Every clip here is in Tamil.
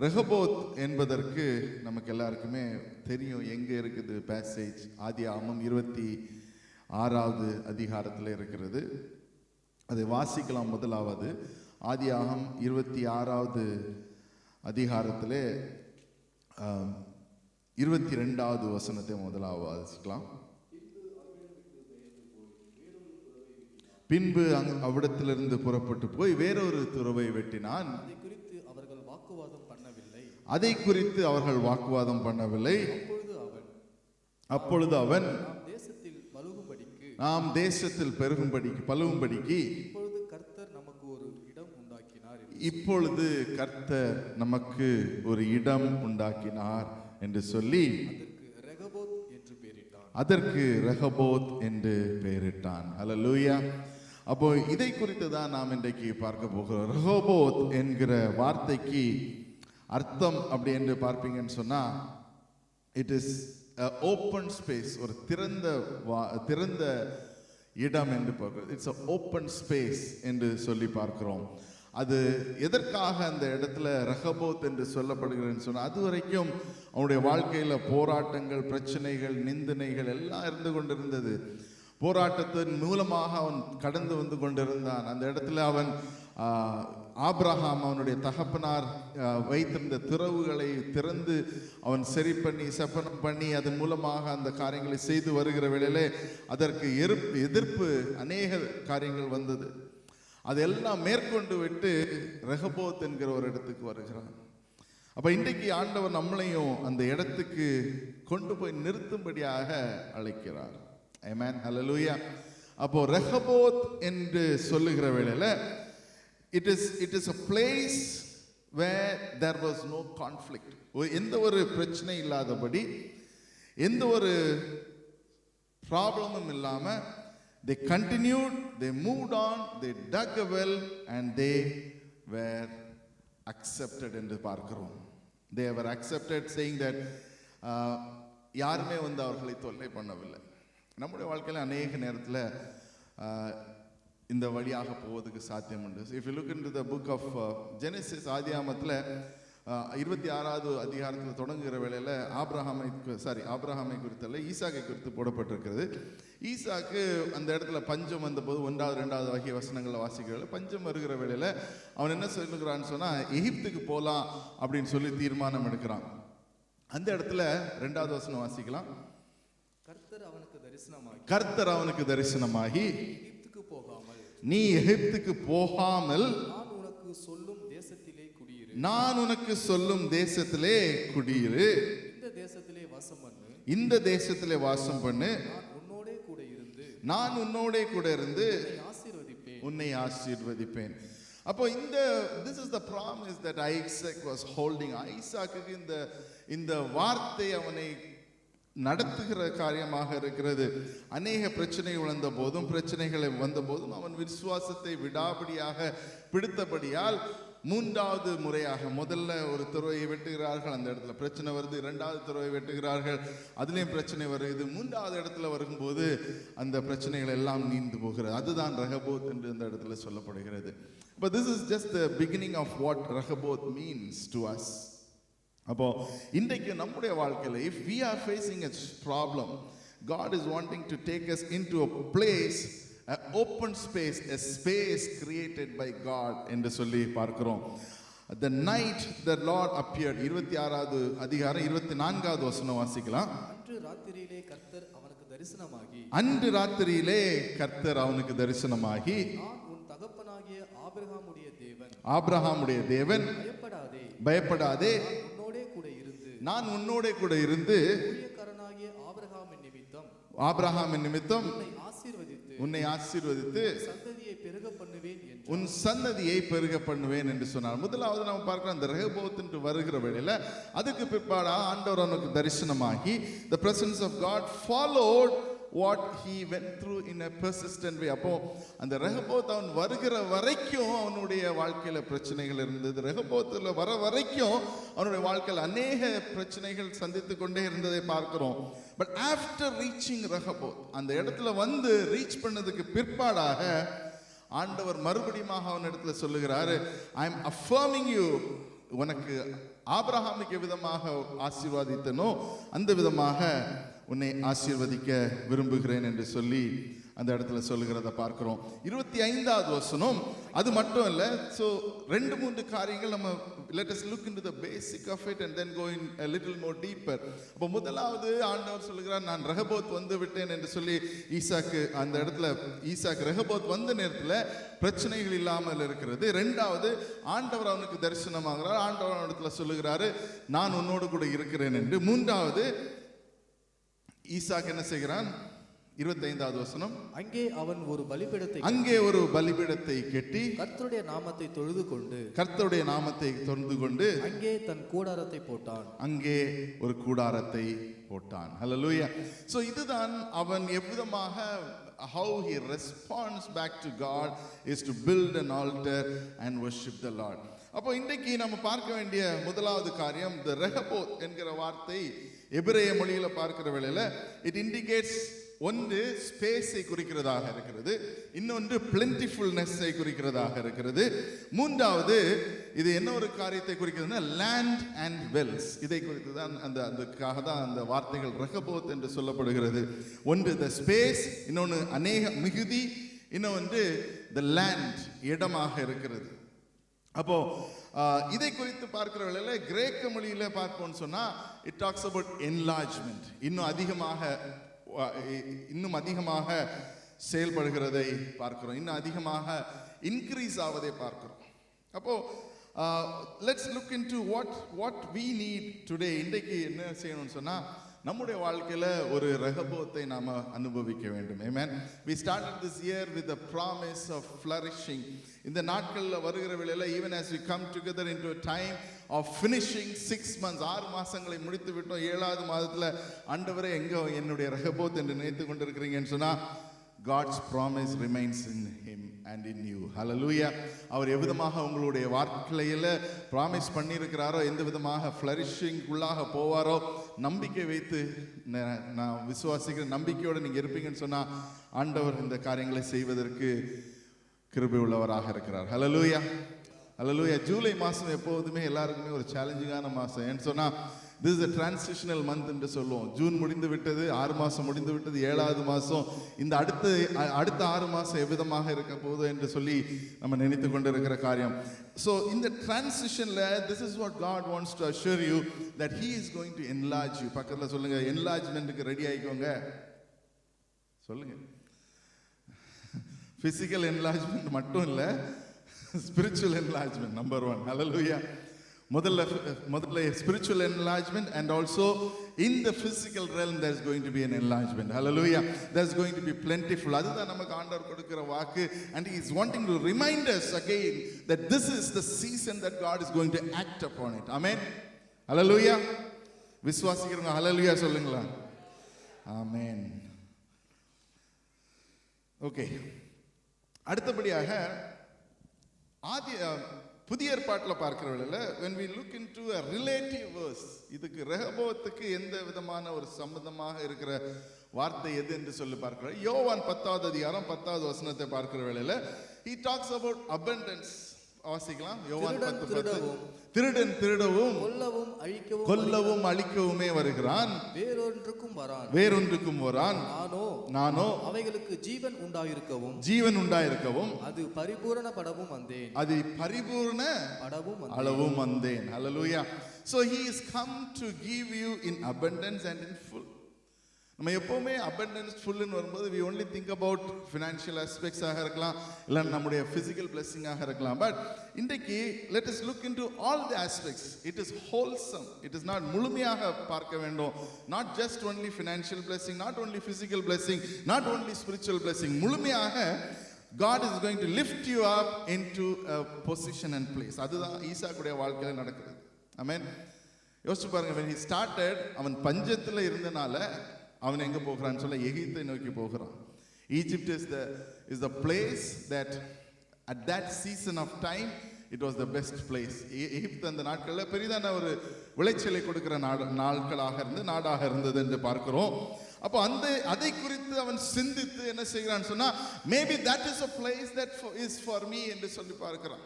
ரெகபோத் என்பதற்கு நமக்கு எல்லாருக்குமே தெரியும் எங்கே இருக்குது பேசேஜ். ஆதியாகமம் 26வது அதிகாரத்தில் இருக்கிறது. அதை வாசிக்கலாம். முதலாவது ஆதியாகமம் 26வது அதிகாரத்திலே 22வது வசனத்தை முதலாவது வாசிக்கலாம். பின்பு அவ்விடத்திலிருந்து புறப்பட்டு போய் வேறொரு துறவை வெட்டினான். அதை குறித்து அவர்கள் வாக்குவாதம் பண்ணவில்லை. அப்பொழுது அவன் நாம் தேசத்தில் பலுகும்படிக்கு இப்பொழுது கர்த்தர் நமக்கு ஒரு இடம் உண்டாக்கினார் என்று சொல்லி அதற்கு ரெகபோத் என்று பெயரிட்டான். அல்லேலூயா. அப்போ இதை குறித்து தான் நாம் இன்றைக்கு பார்க்க போகிறோம். ரெகோபோத் என்கிற வார்த்தைக்கு அர்த்தம் அப்படி என்று பார்ப்பீங்கன்னு சொன்னா, இட் இஸ் ஓப்பன் ஸ்பேஸ், ஒரு திறந்த இடம் என்று பார்க்கிறோம். இட்ஸ் ஓப்பன் ஸ்பேஸ் என்று சொல்லி பார்க்கிறோம். அது எதற்காக அந்த இடத்துல ரெகபோத் என்று சொல்லப்படுகிறதுன்னு சொன்னால், அது வரைக்கும் அவனுடைய வாழ்க்கையில் போராட்டங்கள், பிரச்சனைகள், நிந்தனைகள் எல்லாம் இருந்து கொண்டிருந்தது. போராட்டத்தின் மூலமாக அவன் கடந்து வந்து கொண்டிருந்தான். அந்த இடத்துல அவன் ஆபிரகாம் அவனுடைய தகப்பனார் வைத்திருந்த திறவுகளை திறந்து அவன் சரி பண்ணி செப்பனம் பண்ணி அதன் மூலமாக அந்த காரியங்களை செய்து வருகிற வேளையிலே அதற்கு எதிர்ப்பு அநேக காரியங்கள் வந்தது. அதெல்லாம் மேற்கொண்டு விட்டு ரெகபோத் என்கிற ஒரு இடத்துக்கு வருகிறான். அப்ப இன்றைக்கு ஆண்டவர் நம்மளையும் அந்த இடத்துக்கு கொண்டு போய் நிறுத்தும்படியாக அழைக்கிறார். ஆமென், ஹல்லேலூயா. அப்போ ரெகபோத் என்று சொல்லுகிற வேளையில it is a place where there was no conflict. எந்த ஒரு பிரச்சனை இல்லாதபடி, எந்த ஒரு ப்ராப்ளமும் இல்லாம they continued, they moved on, they dug a well and they were accepted என்று பார்க்கிறோம். They were accepted, saying that யாருமே வந்து அவர்களை தொல்லை பண்ணவில்லை. நம்முடைய வாழ்க்கையில் அநேக நேரத்தில் இந்த வழியாக போவதுக்கு சாத்தியம் உண்டு. If you look into the book of Genesis, ஆதியாகமத்தில் 26வது அதிகாரத்தில் தொடங்குகிற வேளையில் ஆபிரகாமை குறித்தல்ல, ஈசாக்கை குறித்து போடப்பட்டிருக்கிறது. ஈசாக்கு அந்த இடத்துல பஞ்சம் வந்தபோது 1வது 2வது ஆகிய வசனங்களை வாசிக்கிறதுல பஞ்சம் வருகிற வேளையில் அவன் என்ன சொல்லுகிறான்னு சொன்னால், எகிப்துக்கு போகலாம் அப்படின்னு சொல்லி தீர்மானம் எடுக்கிறான். அந்த இடத்துல 2வது வசனம் வாசிக்கலாம். கர்த்தர் அவனுக்கு தரிசனமாகி நீ எகிப்துக்கு போகாமல் நான் உனக்கு சொல்லும் தேசத்திலே குடியிரு, இந்த தேசத்திலே வாசம் பண்ணு, நான் உன்னோடே கூட இருந்து உன்னை ஆசீர்வதிப்பேன். அப்போ this is the promise that Isaac was holding. ஐசாக்கு இந்த வார்த்தை அவனை நடத்துகிற காரியமாக இருக்கிறது. அநேக பிரச்சனைகள் பிரச்சனைகளை வந்த போதும் அவன் விசுவாசத்தை விடாபடியாக பிடித்தபடியால் 3வது முறையாக, முதல்ல ஒரு துறவையை வெட்டுகிறார்கள், அந்த இடத்துல பிரச்சனை வருது. 2வது துறவை வெட்டுகிறார்கள், அதுலேயும் பிரச்சனை வருது. 3வது இடத்துல வரும்போது அந்த பிரச்சனைகள் எல்லாம் நீந்து போகிறது. அதுதான் ரெகபோத் என்று இந்த இடத்துல சொல்லப்படுகிறது. But this is just the beginning of what Rehoboth means to us. அப்போ இன்றைக்கு நம்முடைய வாழ்க்கையில் if we are facing a problem, God is wanting to take us into a place, an open space, a space created by God என்று சொல்லி பார்க்கிறோம். The night the Lord appeared, 26வது அதிகாரம் 24வது வசனம் வாசிக்கலாம். அன்று ராத்திரியிலே கர்த்தர் அவனுக்கு தரிசனமாகி ஆபிரகாமுடைய தேவன் பயப்படாதே, நான் உன்னோட கூட இருந்து ஆபிரகாமின் நிமித்தம் உன்னை ஆசீர்வதித்து உன் சந்ததியை பெருக பண்ணுவேன் என்று சொன்னார். முதலாவது நாம் பார்க்கிறோம், அந்த ரெகோபோத் என்று வருகிற வேளையில அதுக்கு பிற்பாடு ஆண்டவர் அவனுக்கு தரிசனமாகி the presence of God followed what he went through in a persistent way. அப்போ அந்த ரெகோபோத் அவன் வருகிற வரைக்கும் அவனுடைய வாழ்க்கையில பிரச்சனைகள் இருந்தது. ரெகோபோத்துல வர வரைக்கும் அவனுடைய வாழ்க்கையில் அநேக பிரச்சனைகள் சந்தித்து கொண்டே இருந்ததை பார்க்கிறோம். பட் ஆஃப்டர் ரீச்சிங் ரெகோபோத், அந்த இடத்துல வந்து ரீச் பண்ணதுக்கு பிற்பாடாக ஆண்டவர் மறுபடியும் அவன் இடத்துல சொல்லுகிறாரு, ஐ எம் அஃபர்மிங் யூ, உனக்கு ஆபிரகாமுக்கு எவ்விதமாக ஆசீர்வாதித்தனோ அந்த விதமாக உன்னை ஆசீர்வதிக்க விரும்புகிறேன் என்று சொல்லி அந்த இடத்துல சொல்லுகிறத பார்க்கிறோம். 25வது வசனம் அது மட்டும் இல்ல. ஸோ 2-3 காரியங்கள் நம்ம let us look into the basic of it and then go in a little more deeper. அப்போ முதலாவது ஆண்டவர் சொல்லுகிறார், நான் ரெகோபோத் வந்து விட்டேன் என்று சொல்லி ஈசாக்கு அந்த இடத்துல ஈசாக்கு ரெகோபோத் வந்த நேரத்தில் பிரச்சனைகள் இல்லாமல் இருக்கிறது. ரெண்டாவது ஆண்டவர் அவனுக்கு தரிசனமாகிறார். ஆண்டவர் அவனிடத்துல சொல்லுகிறாரு, நான் உன்னோடு கூட இருக்கிறேன் என்று. மூன்றாவது ஈசாக்கு என்ன செய்கிறான்? 25வது வசனம், அங்கே ஒரு பலிபீடத்தை கட்டி கர்த்தருடைய நாமத்தை தொழுது கொண்டு அங்கே தன் கூடாரத்தை போட்டான். அங்கே ஒரு கூடாரத்தை போட்டான். ஹல்லேலூயா. சோ இதுதான் அவன் எவ்விதமாக how he responds back to God is to build an altar and worship the Lord. அப்போ இன்றைக்கு நம்ம பார்க்க வேண்டிய முதலாவது காரியம், the Rehoboth என்கிற வார்த்தை எபிரேய மொழியில பார்க்கிற வேளையில it indicates ஒன்று ஸ்பேஸை குறிக்கிறதாக இருக்கிறது, இன்னொன்று பிளென்டிஃபுல்னஸை குறிக்கிறதாக இருக்கிறது, மூன்றாவது இது என்ன ஒரு காரியத்தை குறிக்கிறதுனா லேண்ட் அண்ட் வெல்ஸ். இதை குறித்து தான் அதுக்காக தான் அந்த வார்த்தைகள் ரெகோபோத் என்று சொல்லப்படுகிறது. ஒன்று த ஸ்பேஸ், இன்னொன்று அநேக மிகுதி, இன்னொன்று த லேண்ட் இடமாக இருக்கிறது. அப்போ இதை குறித்து பார்க்கிற வேளையில கிரேக்க மொழியில பார்ப்போம்னு சொன்னா இட் டாக்ஸ் அபவுட் என்லார்ஜ்மெண்ட், இன்னும் அதிகமாக செயல்படுகிறதை பார்க்கிறோம், இன்னும் அதிகமாக இன்க்ரீஸ் ஆவதை பார்க்கிறோம். அப்போ let's look into what we need today. இன்றைக்கு என்ன செய்யணும்னு சொன்னா நம்முடைய வாழ்க்கையில ஒரு ரெகோபோத்தை நாம அனுபவிக்க வேண்டும். Amen. We started this year with the promise of flourishing. இந்த நாட்கள்ல வருகிற வேளையில even as we come together into a time of finishing 6 months, 6 மாசங்களை முடித்து விட்டோம். 7வது மாதத்துல ஆண்டவரே எங்க என்னுடைய ரெகோபோத் என்று நினைத்து கொண்டிருக்கிறீங்கன்னு சொன்னா God's promise remains in him and in you. Hallelujah. அவர் எவ்விதமாக உங்களுடைய வாழ்க்கையில ப்ராமிஸ் பண்ணியிருக்கிறாரோ, எந்த விதமாக ஃப்ளரிஷிங் உள்ளாக போவாரோ, நம்பிக்கை வைத்து நான் விசுவாசிக்கிற நம்பிக்கையோடு நீங்க இருப்பீங்கன்னு சொன்னா ஆண்டவர் இந்த காரியங்களை செய்வதற்கு கிருபை உள்ளவராக இருக்கிறார். ஹல்லேலூயா, ஹல்லேலூயா. ஜூலை மாதம் எப்போதுமே எல்லாருக்குமே ஒரு சேலஞ்சிங்கான மாதம். ஏன்னு சொன்னா this is a transitional month என்று சொல்லுவோம். ஜூன் முடிந்து விட்டது, 6 மாதம் முடிந்து விட்டது, 7வது மாதம். இந்த அடுத்த 6 மாதம் எவ்விதமாக இருக்க போகுது என்று சொல்லி நம்ம நினைத்து கொண்டு இருக்கிற காரியம். So in the transitionல this is what God wants to assure you that he is going to enlarge you. பக்கத்துல சொல்லுங்க, enlargementக்கு ரெடி ஆயிக்கோங்க. சொல்லுங்க. physical enlargement மட்டும் இல்ல, spiritual enlargement number 1. hallelujah. முதல்ல spiritual enlargement and also in the physical realm there's going to be an enlargement. hallelujah. There's going to be plentiful. அதுதான் நமக்கு ஆண்டவர் கொடுக்கிற வாக்கு. And he is wanting to remind us again that this is the season that God is going to act upon it. amen. hallelujah. விசுவாசிக்கிறவங்க hallelujah சொல்லுங்களா? amen. okay. அடுத்தபடியாக புதிய ஏற்பாட்டில் பார்க்கிற வேளையில when we look into a relative verse, இதுக்கு ரெகோபோத்துக்கு எந்த விதமான ஒரு சம்பந்தமாக இருக்கிற வார்த்தை எது என்று சொல்லி பார்க்கிறோம். யோவான் 10வது அதிகாரம் 10வது வசனத்தை பார்க்கிற வேளையில he talks about abundance. வாசிக்கலாம். யோவான் 10:10. திருடன் திருடவும் கொல்லவும் அழிக்கவுமே வருகிறான், வேறொன்றுக்கும் வரான். நானோ அவைகளுக்கு ஜீவன் உண்டாயிருக்கவும் அது பரிபூரணப்படவும் வந்தேன். Hallelujah. So he is come to give you in abundance and in full. நம்ம எப்பவுமே abundance full ன்னு வரும்போது we only think about financial aspects ஆக இருக்கலாம், இல்ல நம்முடைய physical blessing ஆக இருக்கலாம். பட் இன்றைக்கு let us look into all the aspects. It is wholesome. It is not முழுமையாக பார்க்க வேண்டும். Not just only financial blessing, not only physical blessing, not only spiritual blessing. முழுமையாக God is going to lift you up into a position and place. அதுதான் ஈசாக்குடைய வாழ்க்கையில நடக்குது. Amen. யோசிச்சு பாருங்க, when he started அவன் பஞ்சத்துல இருந்தனால அவன் எங்க போகிறான்னு சொல்ல எகிப்தை நோக்கி போகிறான். Egypt is the place that at that season of time it was the best place. எகிப்து அந்த நாட்கள்ல பெரிதான ஒரு விளைச்சலை கொடுக்கிற நாடாக இருந்தது என்று பார்க்கிறோம். அப்போ அதை குறித்து அவன் சிந்தித்து என்ன செய்கிறான்னு சொன்னா maybe that is a place that is for me என்று சொல்லி பார்க்கிறான்.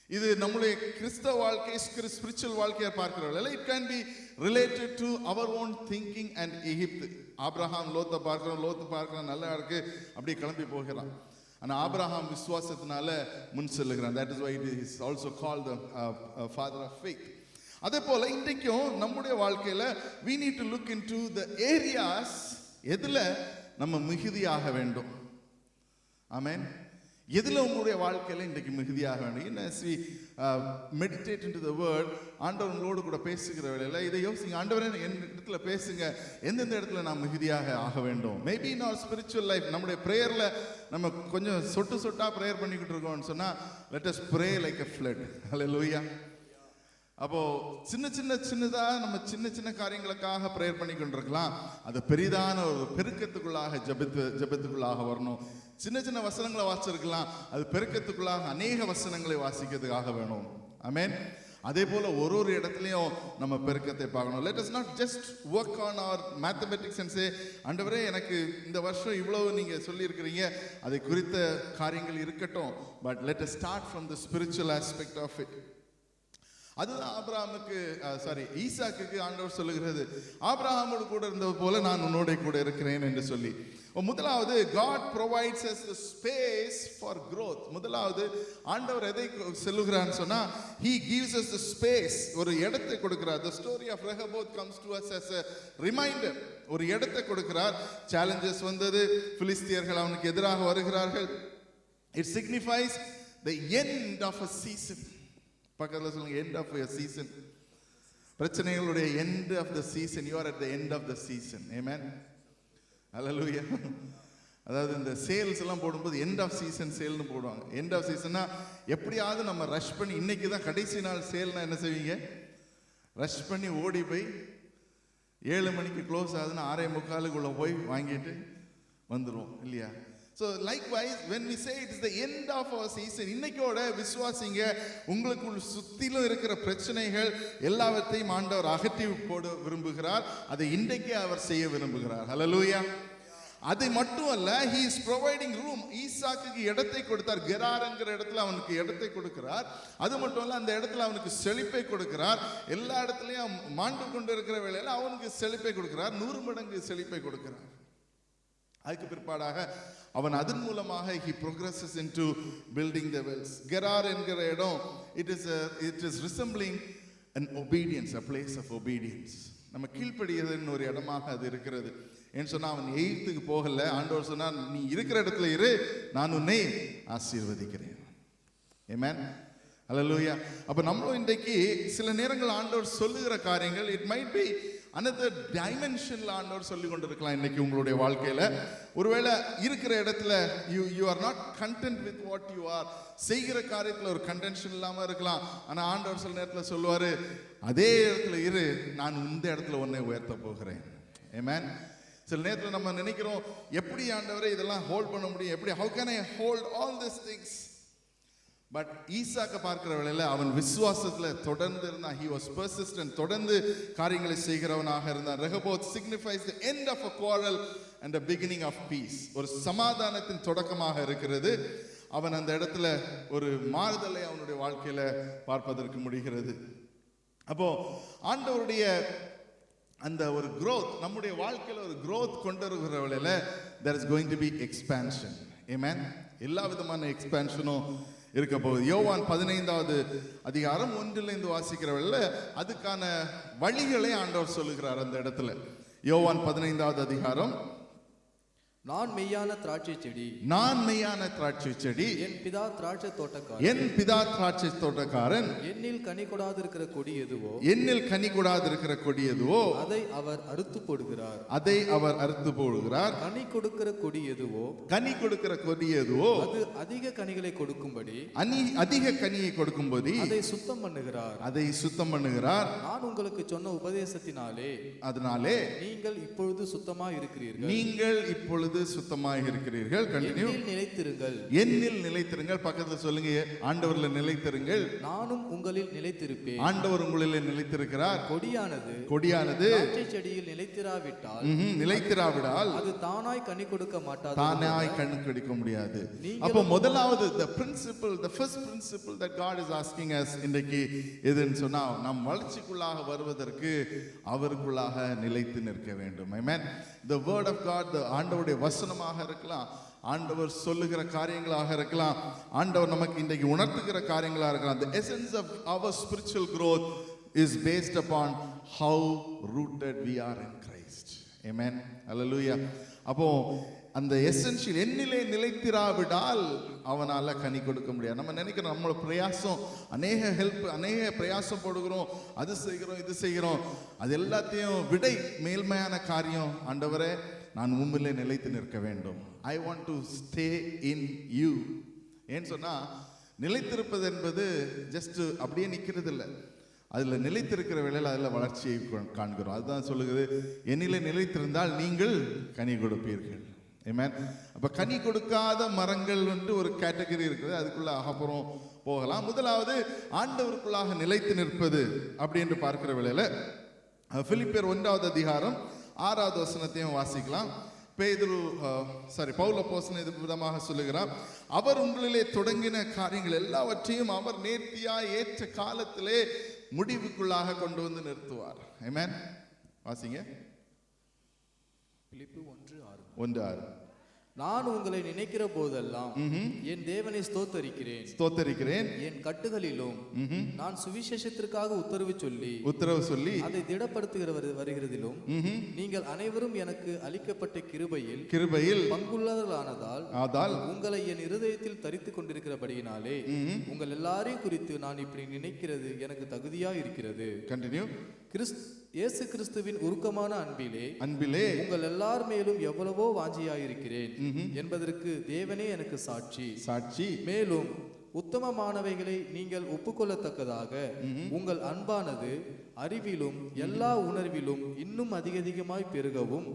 இது நம்முடைய கிறிஸ்தவ வாழ்க்கை ஸ்பிரிச்சுவல் வாழ்க்கையை பார்க்கிறவர்கள் it can be related to our own thinking and எகிப்து. ஆபிரகாம் லோத்தை பார்க்கிறோம் நல்லா இருக்கு, அப்படியே கிளம்பி போகிறான். ஆனால் ஆபிரகாம் விசுவாசத்தினால முன் செல்லுகிறான். That is why it is also called the father of faith. அதே போல இன்றைக்கும் நம்முடைய வாழ்க்கையில we need to look into the areas எதுல நம்ம மிகுதியாக வேண்டும். ஆமென். எதுல உங்களுடைய வாழ்க்கையில இன்றைக்கு மிகுதியாக வேண்டும். as we meditate into the word, ஆண்டவர் உங்களோடு கூட பேசுகிற வேளையில இதை யோசிங்க. ஆண்டவரே என் இடத்துல பேசுங்க, எந்தெந்த இடத்துல நாம் மிகுதியாக ஆக வேண்டும். Maybe in our spiritual life, நம்முடைய பிரேயர்ல நம்ம கொஞ்சம் சொட்டா பிரேயர் பண்ணிக்கிட்டு இருக்கோம்னு சொன்னா let us pray like a flood. Hallelujah. அப்போ சின்னதா நம்ம சின்ன காரியங்களுக்காக பிரேயர் பண்ணி கொண்டிருக்கலாம். அது பெரிதான ஒரு பெருக்கத்துக்குள்ளாக ஜெபத்துக்குள்ளாக வரணும். சின்ன வசனங்களை வாசிச்சிருக்கலாம், அது பெருக்கத்துக்குள்ளாக அநேக வசனங்களை வாசிக்கிறதுக்காக வேணும். ஆமென். அதே போல ஒரு இடத்துலையும் நம்ம பெருக்கத்தை பார்க்கணும். let us not just work on our mathematics and say ஆண்டவரே எனக்கு இந்த வருஷம் இவ்வளவு நீங்க சொல்லி இருக்கிறீங்க, அதை குறித்த காரியங்கள் இருக்கட்டும். but let us start from the spiritual aspect of it. அதுதான் ஈசாக்குக்கு ஆண்டவர் சொல்லுகிறது, ஆபிரகாமோடு கூட இருந்தது போல நான் உன்னோட கூட இருக்கிறேன் என்று சொல்லி. முதலாவது God provides us the space for growth. முதலாவது ஆண்டவர் எதை சொல்லுகிறான்னு சொன்னா he gives us the space, ஒரு இடத்தை கொடுக்கிறார். the story of Rehoboth comes to us as a reminder. ஒரு இடத்தை கொடுக்கிறார். challenges வந்தது, பிலிஸ்தியர்கள் அவனுக்கு எதிராக வருகிறார்கள். it signifies the end of a season. பக்கத்துல சொல்லுங்க, end of a season. பிரச்சனைகளுடைய end of the season. you are at the end of the season. amen. ஹalleluya. அதாவது இந்த சேல்ஸ் எல்லாம் போடும்போது end of season சேல்னு போடுவாங்க. end of seasonனா எப்படியாவது நம்ம ரஷ் பண்ணி, இன்னைக்கு தான் கடைசி நாள் சேல்னா என்ன செய்வீங்க? ரஷ் பண்ணி ஓடி போய் 7 மணிக்கு க்ளோஸ் ஆகுதுன்னா 6:45 போய் வாங்கிட்டு வந்துருவோம் இல்லையா? So likewise when we say it is the end of our season, இன்னைக்கோட விசுவாசிங்க உங்களுக்குள் சுத்திலும் இருக்கிற பிரச்சனைகள் எல்லாவற்றையும் ஆண்டவர் அகற்றி போட விரும்புகிறார். அதை இன்றைக்கே அவர் செய்ய விரும்புகிறார். ஹalleluya. அது மட்டும் அல்ல, he is providing room. ஈசாக்குக்கு இடத்தை கொடுத்தார். கெரார் என்கிற இடத்துல அவனுக்கு இடத்தை கொடுக்கிறார். அது மட்டும் அல்ல, அந்த இடத்துல அவனுக்கு செழிப்பை கொடுக்கிறார். எல்லா இடத்துலயும் மாண்டு கொண்டு இருக்கிற வேளையில அவனுக்கு செழிப்பை கொடுக்கிறார். 100 மடங்கு செழிப்பை கொடுக்கிறார். அதுக்கு பிற்பாடாக அவன் அதன் மூலமாக he progresses into building the wells. கெரார் என்கிற இடம் it is resembling an obedience, a place of obedience. நம்ம கீழ்ப்படியதுன்னு ஒரு இடமாக அது இருக்கிறது. ஏன்னு சொன்னா அவன் எகிப்துக்கு போகல. ஆண்டவர் சொன்னார், நீ இருக்கிற இடத்துல இரு, நான் உன்னை ஆசீர்வதிக்கிறேன். ஆமென். ஹalleluya. அப்ப நம்மளும் இன்றைக்கு சில நேரங்கள் ஆண்டவர் சொல்லுகிற காரியங்கள் it might be another dimensionல ஆண்டவர் சொல்லி கொண்டிருக்கலாம். இன்னைக்கு உங்களுடைய வாழ்க்கையில ஒருவேளை இருக்கிற இடத்துல you are not content with what you are, செய்கிற காரியத்துல ஒரு கண்டென்ஷன் இல்லாம இருக்கலாம். ஆனா ஆண்டவர் சில நேரத்துல சொல்லுவாரு, அதே இடத்துல இரு, நான் இந்த இடத்துல உன்னை உயர்த்த போகிறேன். ஆமென். சில நேரத்துல நம்ம நினைக்கிறோம், எப்படி ஆண்டவரே இதெல்லாம் ஹோல்ட் பண்ண முடியும், எப்படி how can I hold all these things? But ஈசாக்க பார்க்கிற வேளையில அவன் விசுவாசத்துல தொடர்ந்து இருந்தான். he was persistent, தொடர்ந்து காரியங்களை செய்கிறவனாக இருந்தான். Rehoboth signifies the end of a quarrel and the beginning of peace. ஒரு சமாதானத்தின் தொடக்கமாக இருக்கிறது. அவன் அந்த இடத்துல ஒரு மாறுதலை அவனுடைய வாழ்க்கையில பார்ப்பதற்கு முடிகிறது. அப்போ ஆண்டவருடைய அந்த ஒரு growth, நம்முடைய வாழ்க்கையில ஒரு growth கொண்டு வருகிற வேளையில there is going to be expansion. amen. எல்லா விதமான எக்ஸ்பான்ஷனும் இருக்க போகுது. யோவான் 15வது அதிகாரம் 1 வாசிக்கிறவர்கள அதுக்கான வழிகளை ஆண்டவர் சொல்லுகிறார் அந்த இடத்துல. யோவான் 15வது அதிகாரம், நான் மெய்யான திராட்சை செடி, நான் மெய்யான திராட்சை செடி, என் பிதா திராட்சை தோட்டக்காரன், என் பிதா திராட்சை தோட்டக்காரன், என்னில் கனி கொடாதிருக்கிற கொடி எதுவோ, என்னில் கனி கொடாதிருக்கிற கொடி எதுவோ அதை அவர் அறுத்து போடுகிறார், அதை அவர் அறுத்து போடுகிறார். கனி கொடுக்கிற கொடி எதுவோ, கனி கொடுக்கிற கொடி எதுவோ அது அதிக கனிகளை கொடுக்கும்படி, அதிக கனியை கொடுக்கும்படி அதை சுத்தம் பண்ணுகிறார், அதை சுத்தம் பண்ணுகிறார். நான் உங்களுக்கு சொன்ன உபதேசத்தினாலே அதனாலே நீங்கள் இப்பொழுது சுத்தமா இருக்கிறீர்கள், நீங்கள் இப்பொழுது இப்பொழுது சுத்தமாக இருக்கிறீர்கள். கண்டினியூ. என்னில் நிலைத்திருங்கள், என்னில் நிலைத்திருங்கள். பக்கத்துல சொல்லுங்க, ஆண்டவர்ல நிலைத்திருங்கள். நானும் உங்களில் நிலைத்திருப்பேன். ஆண்டவர் உங்களிலே நிலைத்திருக்கிறார். கொடியானது திராட்சை செடியில் நிலைத்திராவிட்டால் நிலைத்திராவிடால் அது தானாய் கனி கொடுக்க மாட்டாது. தானாய் கனி கொடுக்க முடியாது. அப்போ முதலாவது the first principle that God is asking us இன்றைக்கு எதுன்னு சொன்னா, நம் வளர்ச்சிக்குள்ளாக வருவதற்கு அவருக்குள்ளாக நிலைத்து நிற்க வேண்டும். Amen. The word of God, the ஆண்டவருடைய வசனமாக இருக்கலாம், ஆண்டவர் சொல்லுகிற காரியங்களாக இருக்கலாம், ஆண்டவர் நமக்கு இன்றைக்கு உணர்த்துகிற காரியங்களாக இருக்கலாம். The essence of our spiritual growth is based upon how rooted we are in Christ. Amen. Hallelujah. அப்போ அந்த எசென்ஷியல் என்னிலே நிலைத்திராவிடால் அவனால கனி கொடுக்க முடியாது. நம்ம நினைக்கிறோம் நம்மளோட பிரயாசம், அநேக பிரயாசம் போடுகிறோம், அது செய்கிறோம் இது செய்கிறோம், அது எல்லாத்தையும் விடை மேல்மையான காரியம், ஆண்டவரே நான் உம்மிலே நிலைத்து நிற்க வேண்டும். I want to stay in you. ஏன்னு சொன்னா, நிலைத்திருப்பது என்பது ஜஸ்ட் அப்படியே நிற்கிறது இல்லை, அதில் நிலைத்திருக்கிற வேளையில் அதில் வளர்ச்சியை காண்கிறோம். அதுதான் சொல்லுகிறது, என்னிலே நிலைத்திருந்தால் நீங்கள் கனி கொடுப்பீர்கள். ஆமென். அப்ப கனி கொடுக்காத மரங்கள் வந்து ஒரு கேட்டகரி இருக்குது, அதுக்குள்ள அப்புறம் போகலாம். முதலாவது ஆண்டவருக்குள்ளாக நிலைத்து நிற்பது அப்படி என்று பார்க்கிற வேளையில பிலிப்பியர் 1வது அதிகாரம் 6வது வசனத்தையும் வாசிக்கலாம். பவுல் அப்போஸ்தலன் இது விதமாக சொல்லுகிறார், அவர் உங்களிலே தொடங்கின காரியங்கள் எல்லாவற்றையும் அவர் நேர்த்தியாய் ஏற்ற காலத்திலே முடிவுக்குள்ளாக கொண்டு வந்து நிறுத்துவார். ஆமென். வாசிங்க. பிலிப்பு 1:6. 1:6. நான் உங்களை நினைக்கிற போதெல்லாம் என் தேவனை ஸ்தோத்தரிக்கிறேன். என் கட்டுகளிலும் நான் சுவிசேஷத்திற்காக உத்தரவு சொல்லி அதை திடப்படுத்துகிற வருகிறதிலும் நீங்கள் அனைவரும் எனக்கு அளிக்கப்பட்ட கிருபையில் பங்குள்ளவர்களானதால் உங்களை என் இருதயத்தில் தரித்துக் கொண்டிருக்கிறபடியினாலே உங்கள் எல்லாரையும் குறித்து நான் இப்படி நினைக்கிறது எனக்கு தகுதியா இருக்கிறது. கண்டினியூ. இயேசு கிறிஸ்துவின் உருக்கமான அன்பிலே உங்கள் எல்லார் மேலும் எவ்வளவோ வாஞ்சியாயிருக்கிறேன் என்பதற்கு தேவனே எனக்கு சாட்சி. மேலும் உத்தமமானவைகளை நீங்கள் ஒப்புக்கொள்ளத்தக்கதாக உங்கள் அன்பானது அறிவிலும் எல்லா உணர்விலும் இன்னும் அதிகமாய் பெருகவும்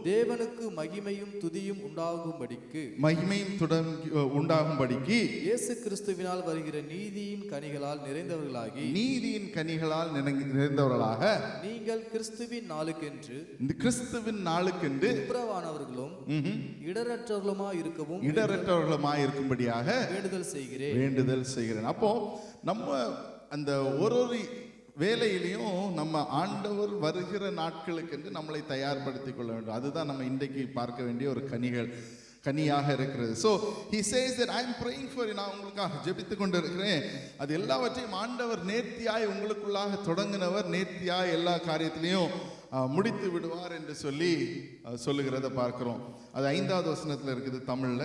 தேவனுக்கு மகிமையும் துதியும் உண்டாகும்படிக்கு இயேசு கிறிஸ்துவினால் வருகிற நீதியின் கனிகளால் நிறைந்தவர்களாக நீங்கள் கிறிஸ்துவின் நாளுக்கென்று துப்புரவானவர்களும் இடரற்றவர்களுமாய் இருக்கும்படியாக வேண்டுதல் செய்கிறேன். அப்போ நம்ம அந்த ஒரு வேலையிலையும் நம்ம ஆண்டவர் வருகிற நாட்களுக்கு என்று நம்மளை தயார்படுத்திக் கொள்ள வேண்டும். அதுதான் நம்ம இன்றைக்கு பார்க்க வேண்டிய ஒரு கனியாக இருக்கிறது. So he says that I am praying for you. நான் உங்களுக்காக ஜெபித்துக் கொண்டு இருக்கிறேன். அது எல்லாவற்றையும் ஆண்டவர் நேர்த்தியாய் உங்களுக்குள்ளாக தொடங்கினவர் நேர்த்தியாய் எல்லா காரியத்திலையும் முடித்து விடுவார் என்று சொல்லுகிறத பார்க்கிறோம். அது 5வது வசனத்தில் இருக்குது. தமிழ்ல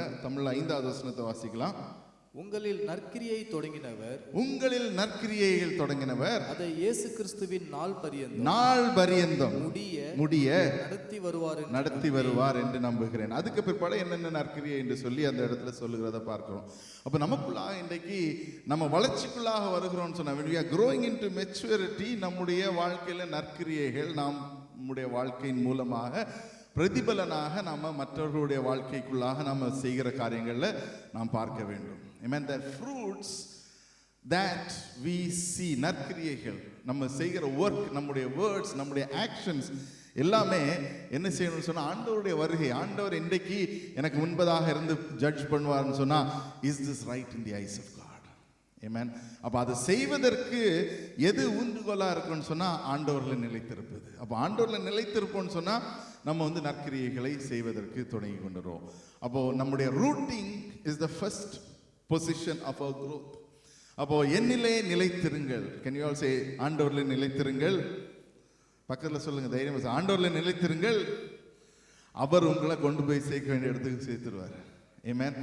5வது வசனத்தை வாசிக்கலாம். உங்களில் நற்கிரியை தொடங்கினவர் அதை இயேசு கிறிஸ்துவின் நாள் பரியந்தம் முடிய நடத்தி வருவார் என்று நம்புகிறேன். அதுக்கு பிற்பாடு என்னென்ன நற்கிரியை என்று சொல்லி அந்த இடத்துல சொல்லுகிறத பார்க்கிறோம். அப்ப நமக்குள்ளாக இன்றைக்கு நம்ம வளர்ச்சிக்குள்ளாக வருகிறோம்னு சொன்னா, when we are growing into maturity, நம்முடைய வாழ்க்கையில நற்கிரியைகள் நம்முடைய வாழ்க்கையின் மூலமாக பிரதிபலனாக நாம மற்றவர்களுடைய வாழ்க்கைக்குள்ளாக நாம செய்கிற காரியங்கள்ல நாம் பார்க்க வேண்டும். Amen. The fruits that we see, நற்கிரியைகள், நம்ம செய்கிற ஒர்க், நம்முடைய வேர்ட்ஸ், நம்முடைய ஆக்ஷன்ஸ் எல்லாமே என்ன செய்யணும்னு சொன்னா, ஆண்டவருடைய வருகை, ஆண்டவர் இன்றைக்கு எனக்கு முன்பதாக இருந்து ஜட்ஜ் பண்ணுவார்னு சொன்னா, is this right in the eyes of God? Amen. அப்ப அதை செய்வதற்கு எது ஊன்றுகோலா இருக்குன்னு சொன்னா, ஆண்டவர்ல நிலைத்திருப்பது. அப்ப ஆண்டவர்ல நிலைத்திருப்போம்னு சொன்னா நம்ம நற்கிரியைகளை செய்வதற்கு தொடங்கி கொண்டுறோம். அப்போ நம்முடைய rooting is the first position of our growth. அப்போ என்னிலே நிலைத்திருங்கள். கேன் யூ ஆல் சே ஆண்டவர்ல நிலைத்திருங்கள்? பக்கத்துல சொல்லுங்க, தைரியமா, ஆண்டவர்ல நிலைத்திருங்கள். அவர் உங்களை கொண்டு போய் சேர்க்க வேண்டிய இடத்துக்கு சேர்த்துருவார். Amen.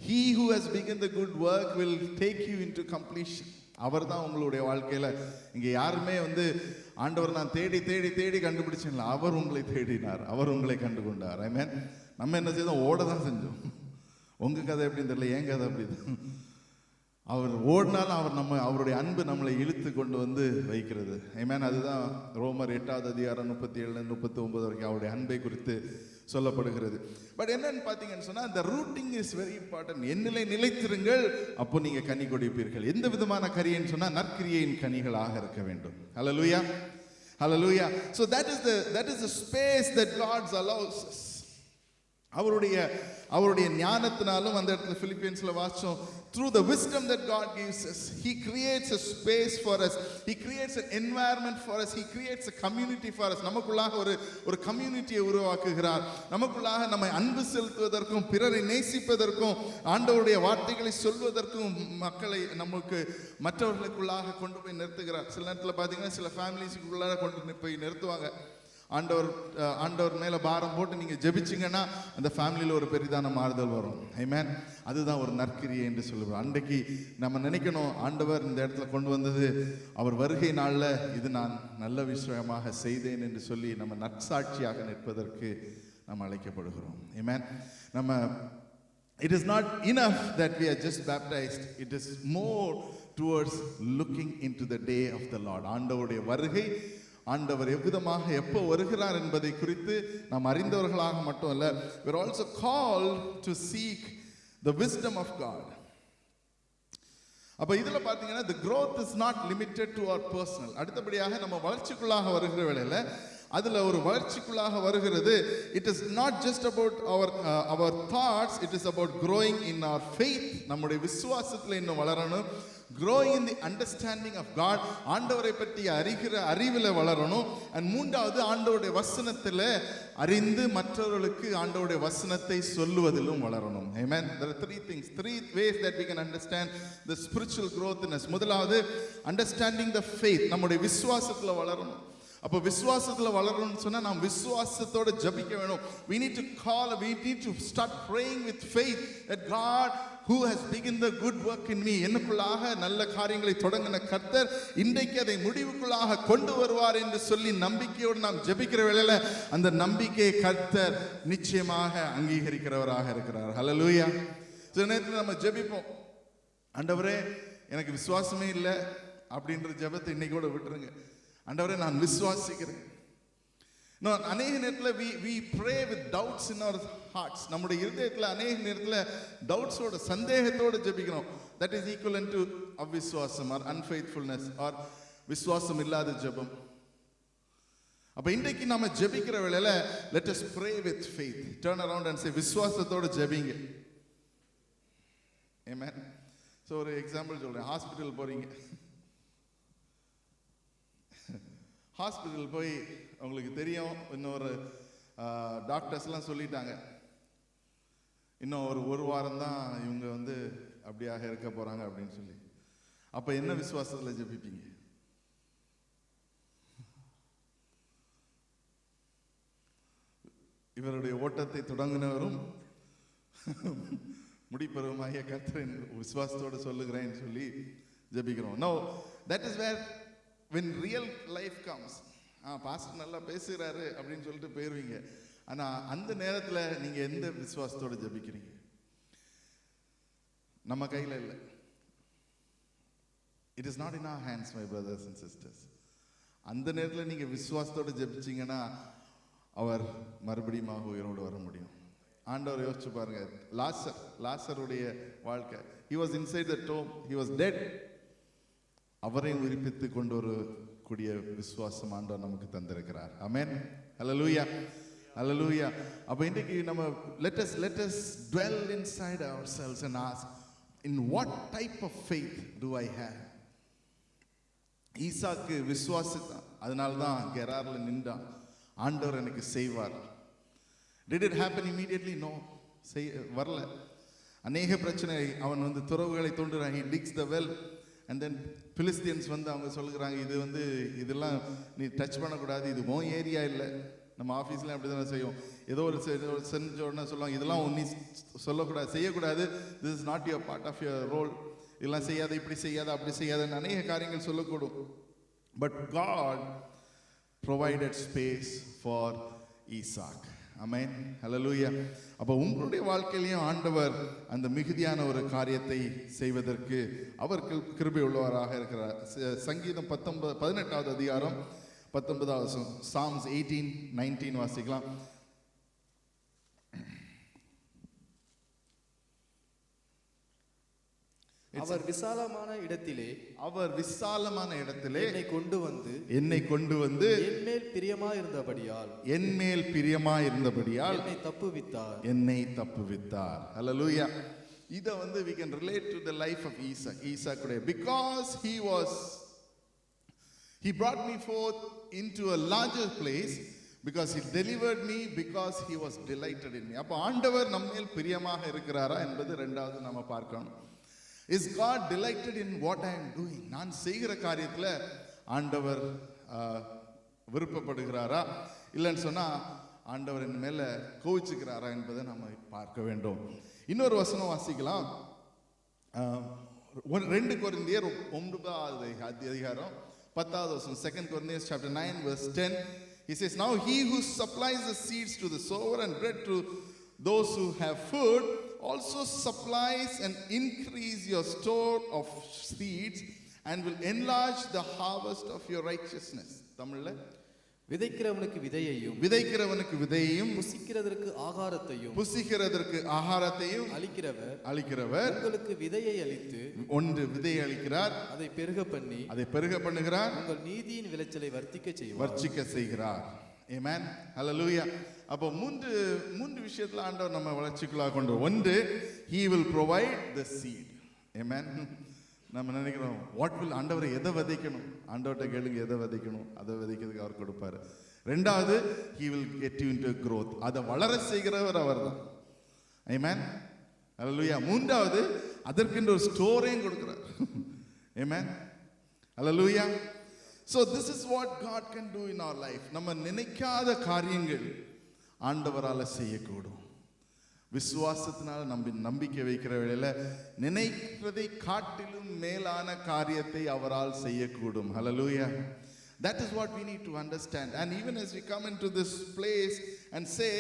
He who has begun the good work will take you into completion. அவர் தான் உங்களுடைய வாழ்க்கையில, இங்க யாருமே ஆண்டவர் நான் தேடி கண்டுபிடிச்சீங்களா? அவர் உங்களை தேடினார், அவர் உங்களை கண்டு கொண்டார். ஆமென். நம்ம என்ன செய்தோம்? ஓட தான் செஞ்சோம். உங்க கதை எப்படின்னு தெரியல, என் கதை அப்படி. அவர் ஓடினாலும் அவருடைய அன்பு நம்மளை இழுத்து கொண்டு வந்து வைக்கிறது. ஆமென். அதுதான் ரோமர் 8வது அதிகாரம் 37 39 வரைக்கும் அவருடைய அன்பை குறித்து சொல்லப்படுகிறது. பட் என்னன்னு பார்த்தீங்கன்னு சொன்னா, அந்த ரூட்டிங் இஸ் வெரி இம்பார்ட்டன்ட். என்னிலே நிலைத்திருங்கள், அப்போ நீங்க கனி கொடுப்பீர்கள். எந்த விதமான கனின்னு சொன்னா நற்கிரியையின் கனிகளாக இருக்க வேண்டும். ஹல்லேலூயா, ஹல்லேலூயா. So that is the space that God allows us. அவருடைய ஞானத்தினாலும் அந்த இடத்துல பிலிப்பியன்ஸ்ல வாசிச்சோம், through the wisdom that God gives us, he creates a space for us, he creates an environment for us, he creates a community for us. நமக்குள்ளாக ஒரு கம்யூனிட்டியை உருவாக்குகிறார். நமக்குள்ளாக நம்மை அன்பு செலுத்துவதற்கும் பிறரை நேசிப்பதற்கும் ஆண்டவருடைய வார்த்தைகளை சொல்வதற்கும் மக்களை நமக்கு மற்றவர்களுக்குள்ளாக கொண்டு போய் நிறுத்துகிறார். சில நேரத்தில் பார்த்தீங்கன்னா சில ஃபேமிலிஸுக்குள்ளாக கொண்டு போய் நிறுத்துவாங்க. ஆண்டவர் மேல பாரம் போட்டு நீங்க ஜெபிச்சிங்கன்னா அந்த ஃபேமிலியில் ஒரு பெரிதான மாறுதல் வரும். ஆமென். அதுதான் ஒரு நற்கிரியை என்று சொல்லுவோம். அன்றைக்கு நம்ம நினைக்கணும், ஆண்டவர் இந்த இடத்துல கொண்டு வந்தது அவர் வருகை நாளில் இது நான் நல்ல விஷயமாக செய்தேன் என்று சொல்லி நம்ம நற்சாட்சியாக நிற்பதற்கு நாம் அழைக்கப்படுகிறோம். ஆமென். நம்ம it is not enough that we are just baptized, it is more towards looking into the day of the Lord. ஆண்டவருடைய வருகை, ஆண்டவர் எவ்விதமாக எப்போ வருகிறார் என்பதை குறித்து நாம் அறிந்தவர்களாக மட்டும் அல்ல, we are also called to seek the wisdom of God. அப்ப இதுல பாத்தீங்கன்னா the growth is not limited to our personal. அடுத்தபடியாக நம்ம வளர்ச்சிக்குள்ளாக வருகிற வேளையில அதுல ஒரு வளர்ச்சிக்குள்ளாக வருகிறது. It is not just about our thoughts, it is about growing in our faith. நம்முடைய விசுவாசத்துல இன்னும் வளரணும். growing in the understanding of God, ஆண்டவரை பற்றி அறிகிற அறிவில வளரணும். and மூன்றாவது ஆண்டவருடைய வசனத்திலே அறிந்து மற்றவர்களுக்கு ஆண்டவருடைய வசனத்தை சொல்லுவதிலும் வளரணும். Amen. There are three ways that we can understand the spiritual growth in us. முதலாவது understanding the faith, நம்முடைய விசுவாசத்துல வளரணும். அப்போ விசுவாசத்துல வளரணும்னு சொன்னா நாம் விசுவாசத்தோட ஜெபிக்க வேணும். we need to start praying with faith that God who has begun the good work in me, எனக்குள்ளாக நல்ல காரியங்களை தொடங்கின கர்த்தர் இன்றைக்கு அதை முடிவுக்குள்ளாக கொண்டு வருவார் என்று சொல்லி நம்பிக்கையோடு நாம் ஜெபிக்கிற வேளையில அந்த நம்பிக்கையை கர்த்தர் நிச்சயமாக அங்கீகரிக்கிறவராக இருக்கிறார். ஹல்லேலூயா. சில நேரத்தில் நம்ம ஜெபிப்போம், ஆண்டவரே எனக்கு விசுவாசமே இல்லை அப்படின்ற ஜெபத்தை இன்னைக்கு கூட விட்டுருங்க. ஆண்டவரே நான் விசுவாசிக்கிறேன். அநேக நேரத்தில் we pray with doubts in our hearts. நம்முடைய இருதயத்தில் அநேக நேரத்தில் டவுட்ஸோட சந்தேகத்தோடு ஜெபிக்கிறோம். that is equivalent to அவிசுவாசம் or unfaithfulness or விசுவாசம் இல்லாத ஜெபம். அப்ப இன்றைக்கு நாம ஜெபிக்கிற வேளையில let us pray with faith. turn around and say விசுவாசத்தோட ஜெபிங்க. amen. so ஒரு எக்ஸாம்பிள் சொல்றேன். ஹாஸ்பிடல் போறீங்க, ஹாஸ்பிட்டல் போய் உங்களுக்கு தெரியும் இன்னொரு டாக்டர்ஸ்லாம் சொல்லிட்டாங்க இன்னும் ஒரு வாரம் தான் இவங்க வந்து அப்படியாக இருக்க போறாங்க அப்படின்னு சொல்லி. அப்ப என்ன விசுவாசத்தில் ஜெபிப்பீங்க? இவருடைய ஓட்டத்தை தொடங்கினவரும் முடிப்பெறுமாகிய கர்த்தரின் விசுவாசத்தோடு சொல்லுகிறேன் சொல்லி ஜெபிக்கிறோம். No, that is where when real life comes, pastor நல்லா பேசுகிறாரு அப்படின்னு சொல்லிட்டு போயிருவீங்க. ஆனா அந்த நேரத்துல நீங்க எந்த விசுவாசத்தோட ஜெபிக்கிறீங்க? நம்ம கையில இல்லை. It is not in our hands, my brothers and sisters. அந்த நேரத்துல நீங்க விசுவாசத்தோட ஜெபிச்சீங்கன்னா அவர் மறுபடியும் உயிரோடு வர முடியும். ஆண்டவர் யோசிச்சு பாருங்க, லாசருடைய வாழ்க்கை. he was inside the tomb, he was dead. அவரை உயிர்ப்பித்து கொண்டு ஒரு கூடிய விசுவாசம் ஆண்டவர் நமக்கு தந்திருக்கிறார். ஆமென். ஹல்லேலூயா, ஹல்லேலூயா. அப்ப இன்றைக்கு நம்ம let us dwell inside ourselves and ask, in what type of faith do I have? ஈசாக்கு விசுவாசித்தான், அதனால தான் கெரார்ல நின்றான். ஆண்டவர் எனக்கு செய்வார். Did it happen immediately? No, வரல. அநேக பிரச்சனை. அவன் வந்து துறவுகளை தோன்றுறான். he digs the well and then Philistines வந்து அவங்க சொல்லுகிறாங்க, இதெல்லாம் நீ டச் பண்ணக்கூடாது, இது உன் ஏரியா இல்லை. நம்ம ஆஃபீஸ்லாம் அப்படி தானே செய்யும். ஏதோ ஒரு செஞ்ச உடனே சொல்லுவாங்க, இதெல்லாம் நீ சொல்லக்கூடாது, செய்யக்கூடாது, this is not your part of your role, இதெல்லாம் செய்யாத, இப்படி செய்யாத, அப்படி செய்யாத அநேக காரியங்கள் சொல்லக்கூடும். But God provided space for Isaac. Amen, hallelujah. அப்போ உங்களுடைய வாழ்க்கையிலையும் ஆண்டவர் அந்த மிகுதியான ஒரு காரியத்தை செய்வதற்கு அவர் கிருபை உள்ளவராக இருக்கிறார். சங்கீதம் 18வது அதிகாரம் 19வது Psalms 18:19 வாசிக்கலாம். அவர் விசாலமான இடத்திலே என்னை கொண்டு வந்து என் மேல் பிரியமாயிருந்தபடியால் என்னை தப்புவித்தார். ஹல்லேலூயா. இத we can relate to the life of Isaac today, because he brought me forth into a larger place, because he delivered me, because he was delighted in me. அப்ப ஆண்டவர் நம்மேல் பிரியமாக இருக்கிறாரா என்பது இரண்டாவது நாம பார்க்கணும். Is God delighted in what I am doing? நான் செய்கிற காரியத்துல ஆண்டவர் விருப்பப்படுகிறாரா, இல்லைன்னு சொன்னா ஆண்டவர் என் மேல கோவிச்சுக்கிறாரா என்பதை நம்ம பார்க்க வேண்டும். இன்னொரு வசனம் வாசிக்கலாம். 2 கொரிந்தியர் 9வது அதிகாரம் 10வது வசனம். 2 Corinthians chapter 9 verse 10. He says, now he who supplies the seeds to the sower and bread to those who have food also supplies and increase your store of seeds and will enlarge the harvest of your righteousness. தமிழ்ல விதைக்கிறவனுக்கு விதையையும் புசிக்கிறதற்கு ஆகாரத்தையும் அளிக்கிறவர் உங்களுக்கு விதையை அளித்து விதையை அளிக்கிறார், அதை பெருக பண்ணுகிறார், உங்கள் நீதியின் விளைச்சலை வர்த்திக்க செய்கிறார். ஆமென், ஹல்லேலூயா. அப்போ மூன்று விஷயத்துல ஆண்டவர் நம்ம வளர்ச்சிக்குள்ளாக கொண்டு. ஒன்று, he will provide the seed. ஆமென். நம்ம நினைக்கிறோம் வாட் வில், ஆண்டவரை எதை விதைக்கணும், ஆண்டவர்கிட்ட கேளுங்க எதை விதைக்கணும், அதை விதைக்கிறதுக்கு அவர் கொடுப்பாரு. ரெண்டாவது, he will get you into growth, அதை வளர செய்கிறவர் அவர்தான். ஆமென், ஹல்லேலூயா. மூன்றாவது, அதற்கென்று ஒரு ஸ்டோரையும் கொடுக்கிறார். ஆமென், ஹல்லேலூயா. So this is what God can do in our life. நம்ம நினைக்காத காரியங்கள் ஆண்டவரால செய்யக்கூடும். விசுவாசத்தினால நம்பிக்கை வைக்கிற வேளையில நினைக்கிறதை காட்டிலும் மேலான காரியத்தை அவரால் செய்யக்கூடும். ஹல்லேலூயா. That is what we need to understand. And even as we come into this place and say,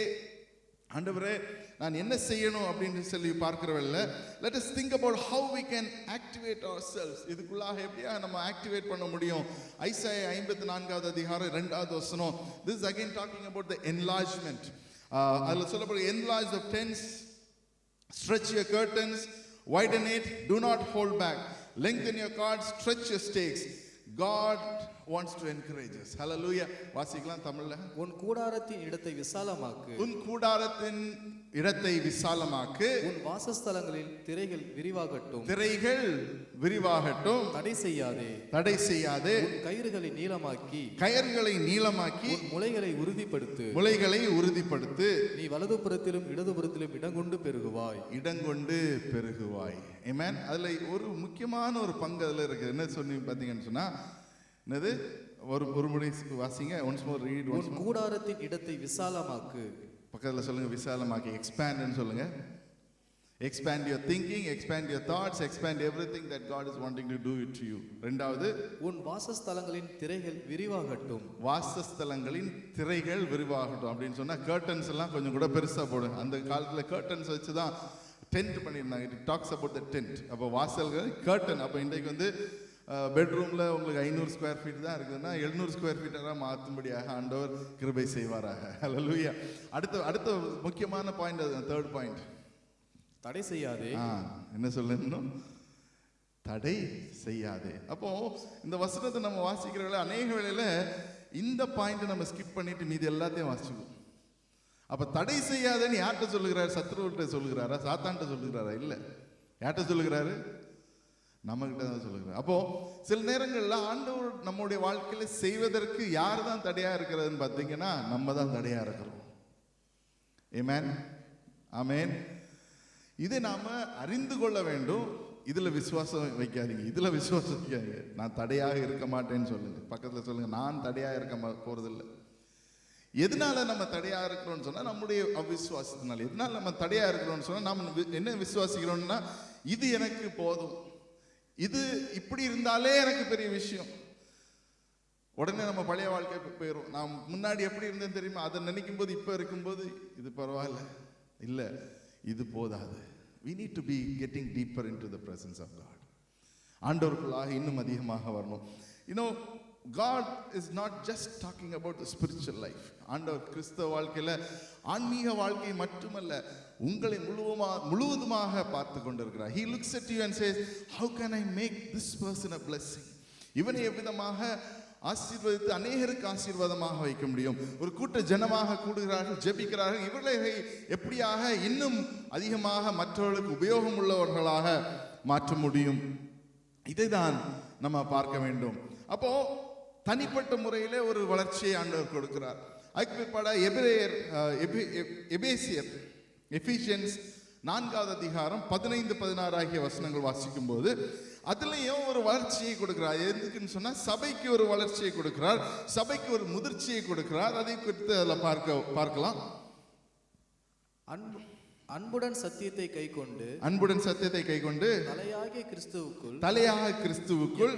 ஆண்டவரே நான் என்ன செய்யணும் அப்படின்னு சொல்லி பார்க்கிற வேளையில, let us think about how we can activate ourselves. இதுக்குள்ளாக எப்படியா நம்ம ஆக்டிவேட் பண்ண முடியும். ஐசாயா 54வது அதிகாரம் 2வது வசனம். This is again talking about the enlargement. அதுல சொல்லப்படுற enlarge the tents, stretch your curtains, widen it, do not hold back, lengthen your cords, stretch your stakes. God wants to encourage us. Hallelujah. வாசிக்கலாம் தமிழ்ல. உன் கூடாரத்தின் இடத்தை விசாலமாக்கு, உன் வாசஸ்தலங்களில் திரைகள் விரிவாகட்டும், தடை செய்யாதே, உன் கயிறுகளை நீளமாக்கி, உன் முளைகளை உறுதிப்படுத்து, நீ வலதுபுறத்திலும் இடதுபுறத்திலும் இடங்கொண்டு பெருகுவாய். ஆமென். அதுல ஒரு முக்கியமான ஒரு பங்கு அதுல இருக்கு. என்ன சொல்லி பாத்தீங்கன்னு சொன்னா, என்னது, ஒரு முறை வாசிங்க. once more read. உன் கூடாரத்தின் இடத்தை விசாலமாக்கு. பக்கத்துல சொல்லுங்க, விசாலமாக்கி. expand ன்னு சொல்லுங்க. expand your thinking, expand your thoughts, expand everything that God is wanting to do it to you. ரெண்டாவது, உன் வாசஸ்தலங்களின் திரைகள் விரிவாகட்டும். அப்படின்னு சொன்னா curtains எல்லாம் கொஞ்சம் கூட பெருசா போடுங்க. அந்த காலத்துல curtains வச்சு தான் டென்ட் பண்ணியிருந்தாங்க. it talks about the tent. அப்போ வாசல்கள் curtain. அப்போ இன்றைக்கு பெட்ரூம்ல உங்களுக்கு 500 ஸ்கொயர் ஃபீட் தான் இருக்குதுன்னா 700 ஸ்கொயர் ஃபீட்டாக மாற்றும்படியாக ஆண்டவர் கிருபை செய்வாராக. ஹல்லேலூயா. அடுத்த முக்கியமான பாயிண்ட், தேர்ட் பாயிண்ட், தடை செய்யாதே. என்ன சொல்லணும்? தடை செய்யாதே. அப்போ இந்த வசனத்தை நம்ம வாசிக்கிற வேலை அநேக வேளையில இந்த பாயிண்ட் நம்ம ஸ்கிப் பண்ணிட்டு மீதி எல்லாத்தையும் வாசிச்சுக்குவோம். அப்ப தடை செய்யாதேன்னு யார்கிட்ட சொல்லுகிறாரு? சத்ருவிட்ட சொல்லுகிறாரா? சாத்தான்கிட்ட சொல்லுகிறாரா? இல்ல. யார்கிட்ட சொல்லுகிறாரு? நம்ம கிட்ட தான் சொல்லுகிறார். அப்போ சில நேரங்கள்ல ஆண்டவர் நம்முடைய வாழ்க்கையில செய்வதற்கு யார் தான் தடையா இருக்கிறதுன்னு பார்த்தீங்கன்னா நம்ம தான் தடையா இருக்கிறோம். ஆமென், ஆமென். இதை நாம அறிந்து கொள்ள வேண்டும். இதுல விசுவாசம் வைக்காதீங்க. நான் தடையாக இருக்க மாட்டேன்னு சொல்லுங்க. பக்கத்துல சொல்லுங்க, நான் தடையா இருக்க போறதில்லை. எதனால நம்ம தடையா இருக்கிறோம்னு சொன்னா நம்முடைய அவிசுவாசத்தினால. எதனால நம்ம தடையா இருக்கிறோம்னு சொன்னா நம்ம என்ன விசுவாசிக்கிறோம்னா, இது எனக்கு போதும், இது இப்படி இருந்தாலே எனக்கு பெரிய விஷயம். உடனே நம்ம பழைய வாழ்க்கை போயிடும். நான் முன்னாடி எப்படி இருந்தேன்னு தெரியுமா, அதை நினைக்கும் போது இப்போ இருக்கும்போது இது பரவாயில்ல, இல்லை இது போதாது. we need to be getting deeper into the presence of God. ஆண்டவருக்குள்ளாக இன்னும் அதிகமாக வரணும். God is not just talking about the spiritual life. ஆண்டவர் கிறிஸ்தவ வாழ்க்கையில ஆன்மீக வாழ்க்கை மட்டுமல்ல, உங்களை முழுவதுமாக பார்த்து கொண்டிருக்கிறார். He looks at you and says, how can I make this person a blessing? இவனை எவ்விதமாக ஆசீர்வதித்து அநேகருக்கு ஆசீர்வாதமாக வைக்க முடியும். ஒரு கூட்ட ஜனமாக கூடுகிறார்கள், ஜெபிக்கிறார்கள். இவர்களை எப்படியாக இன்னும் அதிகமாக மற்றவர்களுக்கு உபயோகம் உள்ளவர்களாக மாற்ற முடியும்? இதைதான் நம்ம பார்க்க வேண்டும். அப்போ தனிப்பட்ட முறையிலே ஒரு வளர்ச்சியை ஆண்டவர் கொடுக்கிறார். அதுக்கு பிற்பாட எபேசியர் எபிஷியன்ஸ் 4வது அதிகாரம் 15-16 ஆகிய வசனங்கள் வாசிக்கும் போது அதுலயும் ஒரு வளர்ச்சியை கொடுக்கிறார். எதுக்குன்னு சொன்னா சபைக்கு ஒரு வளர்ச்சியை கொடுக்கிறார், சபைக்கு ஒரு முதிர்ச்சியை கொடுக்கிறார். அதை குறித்து அதில் பார்க்கலாம். அன்புடன் சத்தியத்தை கைக்கொண்டு தலையாகிய கிறிஸ்துவுக்குள்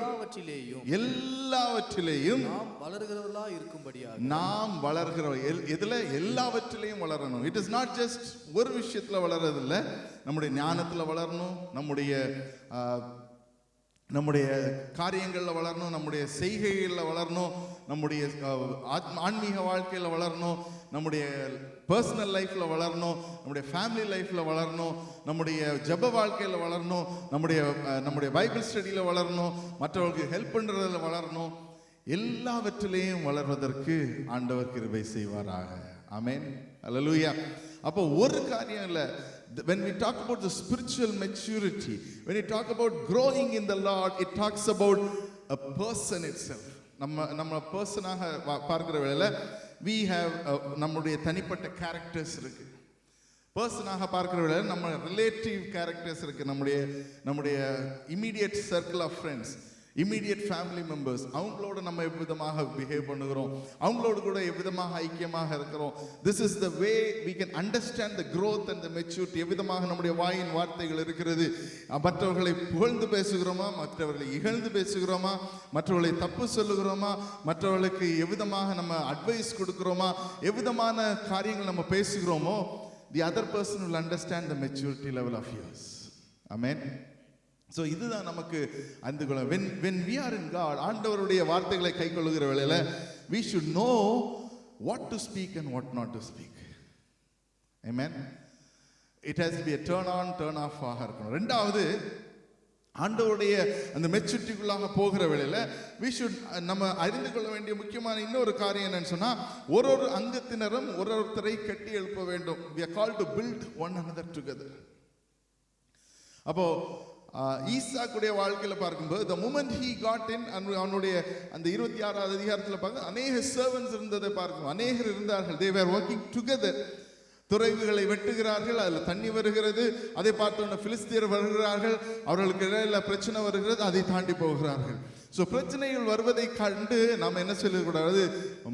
எல்லாவற்றிலேயும் நாம் வளர்கிறோம். எதுல? எல்லாவற்றிலேயும் வளரணும். இட் இஸ் நாட் ஜஸ்ட் ஒரு விஷயத்துல வளர்றதில்லை. நம்முடைய ஞானத்துல வளரணும், நம்முடைய காரியங்களில் வளரணும், நம்முடைய செய்கைகளில் வளரணும், நம்முடைய ஆன்மீக வாழ்க்கையில் வளரணும், நம்முடைய பர்சனல் லைஃப்பில் வளரணும், நம்முடைய ஃபேமிலி லைஃப்பில் வளரணும், நம்முடைய ஜப வாழ்க்கையில் வளரணும், நம்முடைய பைபிள் ஸ்டடியில் வளரணும், மற்றவர்களுக்கு ஹெல்ப் பண்ணுறதுல வளரணும். எல்லாவற்றிலேயும் வளர்வதற்கு ஆண்டவர் கிருபை செய்வாராக. ஆமென், அல்லேலூயா. அப்போ ஒரு காரியம் இல்லை. When we talk about the spiritual maturity, when we talk about growing in the Lord, it talks about a person itself. நம்ம பர்சனாக பார்க்கிற வேளையில we have நம்முடைய தனிப்பட்ட கேரக்டர்ஸ் இருக்கு. பர்சனாக பார்க்கிற வேளையில நம்ம ரிலேட்டிவ் கேரக்டர்ஸ் இருக்கு. நம்முடைய immediate circle of friends, immediate family members, அவங்களோட நம்ம எவ்விதமாக பிஹேவ் பண்ணுகிறோம், அவங்களோடு கூட எவ்விதமாக ஐக்கியமாக இருக்கிறோம். This is the way we can understand the growth and the maturity. எவ்விதமாக நம்முடைய வாயின் வார்த்தைகள் இருக்கிறது. மற்றவர்களை புகழ்ந்து பேசுகிறோமா, மற்றவர்களை இகழ்ந்து பேசுகிறோமா, மற்றவர்களை தப்பு சொல்லுகிறோமா, மற்றவர்களுக்கு எவ்விதமாக நம்ம அட்வைஸ் கொடுக்கிறோமா, எவ்விதமான காரியங்கள் நம்ம பேசுகிறோமோ, the other person will understand the maturity level of yours. Amen. So இதுதான் நமக்கு அறிந்து கொள்ள. when we are in God, ஆண்டவருடைய வார்த்தைகளை கை கொள்ளுகிற வேளையில we should know what to speak and what not to speak. Amen. It has to be a turn on turn off ஆக இருக்கணும். ரெண்டாவது, ஆண்டவருடைய அந்த மெச்சூரிட்டிக்குள்ளாக போகிற வேளையில we should நம்ம அறிந்து கொள்ள வேண்டிய முக்கியமான இன்னொரு காரியம் என்னன்னு சொன்னா, ஒரு அங்கத்தினரும் ஒருத்தரை கட்டி எழுப்ப வேண்டும். we are called to build one another together. அப்போ ஈசாக்குடைய வாழ்க்கையில் பார்க்கும்போது the moment he got in, அவனுடைய அந்த 26வது அதிகாரத்தில் பார்க்க அநேக சர்வன்ட்ஸ் இருந்ததை பார்க்கும். அநேகர் இருந்தார்கள். they were working together. துறைவுகளை வெட்டுகிறார்கள், அதில் தண்ணி வருகிறது. அதை பார்த்தோன்னா பிலிஸ்தியர் வருகிறார்கள், அவர்களுக்கு இடையில பிரச்சனை வருகிறது, அதை தாண்டி போகிறார்கள். ஸோ பிரச்சனைகள் வருவதை கண்டு நாம் என்ன சொல்லக்கூடாது,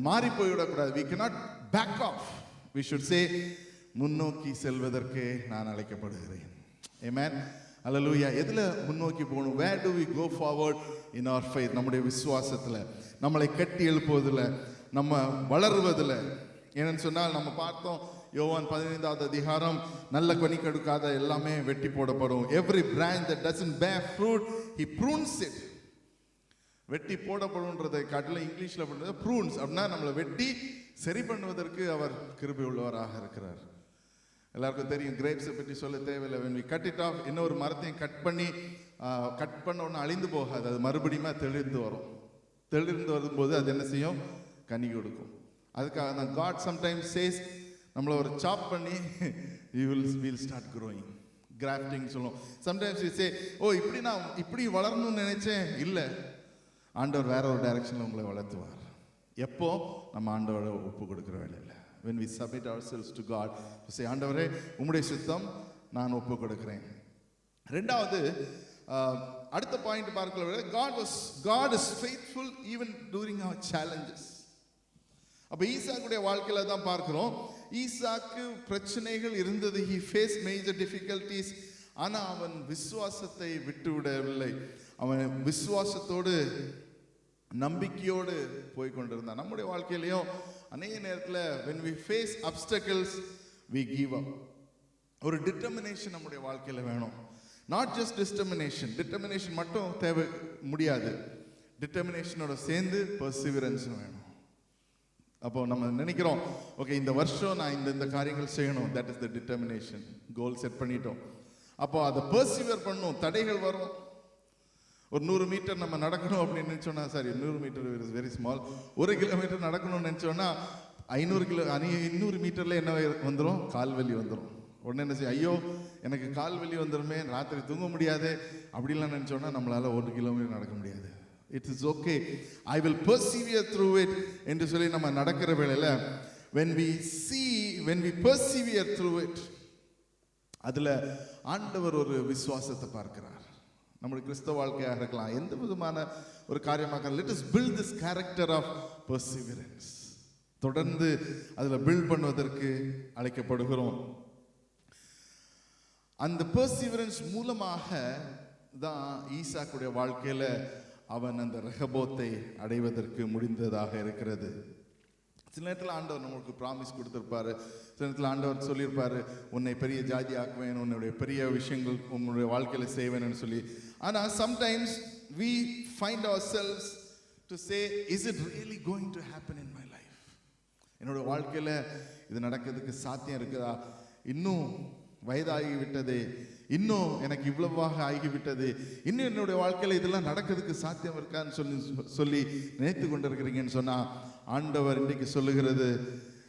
மாறி போய்விடக்கூடாது. we cannot back off. we should say, முன்னோக்கி செல்வதற்கு நான் அழைக்கப்படுகிறேன். Amen. Hallelujah. எதுல முன்னோக்கி போகணும்? Where do we go forward in our faith? நம்முடைய விசுவாசத்தில், நம்மளை கட்டி எழுப்புவதில், நம்ம வளருவதில். ஏன்னு சொன்னால் நம்ம பார்த்தோம் யோவான் 15வது அதிகாரம், நல்ல கனி கொடுக்காத எல்லாமே வெட்டி போடப்படும். every branch that doesn't bear fruit he prunes it. வெட்டி போடப்படும்ன்றதை காட்டிலும் இங்கிலீஷில் பண்ணுறது ப்ரூன்ஸ். அப்படின்னா நம்மளை வெட்டி சரி பண்ணுவதற்கு அவர் கிருபை உள்ளவராக இருக்கிறார். எல்லாருக்கும் தெரியும், கிரேப்ஸை பற்றி சொல்ல தேவையில்லை. when we cut it off, இன்னொரு மரத்தையும் கட் பண்ண உடனே அழிந்து போகாது, அது மறுபடியும் தெளிர்ந்து வரும். தெளிர்ந்து வரும்போது அது என்ன செய்யும்? கனி கொடுக்கும். அதுக்காக தான் God sometimes says, நம்மளை ஒரு சாப் பண்ணி we'll start growing. கிராஃப்டிங் சொல்லுவோம். sometimes we say, இப்படி நான் இப்படி வளரணும்னு நினைச்சேன், இல்லை, ஆண்டவர் வேற ஒரு டைரக்ஷனில் உங்களை வளர்த்துவார். எப்போ? நம்ம ஆண்டவரை ஒப்பு கொடுக்குற வேலையில். when we submit ourselves to God, to say, ஆண்டவரே உம்முடைய சித்தம் நான் ஒப்பு கொடுக்கிறேன். ரெண்டாவது, அடுத்த பாயிண்ட் பார்க்கல, God is faithful even during our challenges. அப்ப ஈசாக்குடைய வாழ்க்கையில தான் பார்க்கிறோம், ஈசாக்கு பிரச்சனைகள் இருந்தது. he faced major difficulties. ஆனா அவன் விசுவாசத்தை விட்டு விடவில்லை. அவன் விசுவாசத்தோடு நம்பிக்கையோடு போய் கொண்டிருந்தான். நம்முடைய வாழ்க்கையிலையும் அநேக நேரத்தில் when we face obstacles we give up. ஒரு டிட்டர்மினேஷன் நம்முடைய வாழ்க்கையில் வேணும். நாட் ஜஸ்ட் டிட்டர்மினேஷன் மட்டும் தேவை முடியாது. டிட்டர்மினேஷனோட சேர்ந்து பர்சிவரன்ஸ் வேணும். அப்போ நம்ம நினைக்கிறோம், ஓகே இந்த வருஷம் நான் இந்த காரியங்கள் செய்யணும், that is the determination. Goal set பண்ணிட்டோம், அப்போ அதை பர்சிவர் பண்ணணும். தடைகள் வரும். ஒரு 100 மீட்டர் நம்ம நடக்கணும் அப்படின்னு நினச்சோன்னா, sorry 100 metre is very small, 1 kilometre நடக்கணும்னு நினச்சோன்னா 200 மீட்டரில் என்ன வந்துடும்? கால்வலி வந்துடும். உடனே என்ன செய்ய, ஐயோ எனக்கு கால்வலி வந்துடுமே, ராத்திரி தூங்க முடியாது அப்படிலாம் நினச்சோன்னா நம்மளால் 1 கிலோமீட்டர் நடக்க முடியாது. It is okay, I will persevere through it என்று சொல்லி நம்ம நடக்கிற வேளையில் when we persevere through it, அதில் ஆண்டவர் ஒரு விசுவாசத்தை பார்க்கிறார். நம்முடைய கிறிஸ்தவ வாழ்க்கையாக இருக்கலாம், எந்த விதமான ஒரு காரியமாக, let us build this character of perseverance. தொடர்ந்து அதில் பில்ட் பண்ணுவதற்கு அழைக்கப்படுகிறோம். அந்த பெர்சிவரன்ஸ் மூலமாக தான் ஈசாக்குடைய வாழ்க்கையில அவன் அந்த ரெகபோத்தை அடைவதற்கு முடிந்ததாக இருக்கிறது. சில நேரத்தில் ஆண்டவர் நமக்கு ப்ராமிஸ் கொடுத்திருப்பாரு, சில நேரத்தில் ஆண்டவர் சொல்லியிருப்பாரு, உன்னை பெரிய ஜாதி ஆக்குவேன், உன்னுடைய பெரிய விஷயங்கள் உன்னுடைய வாழ்க்கையில செய்வேன்னு சொல்லி. ஆனால் sometimes we find ourselves to say, is it really going to happen in my life? என்னோட வாழ்க்கையில இது நடக்கிறதுக்கு சாத்தியம் இருக்குதா? இன்னும் வயதாகிவிட்டது, இன்னும் எனக்கு இவ்வளவாக ஆகிவிட்டது, இன்னும் என்னுடைய வாழ்க்கையில் இதெல்லாம் நடக்கிறதுக்கு சாத்தியம் இருக்கான்னு சொல்லி நினைத்து கொண்டிருக்கிறீங்கன்னு சொன்னா, ஆண்டவர் இன்றைக்கு சொல்லுகிறது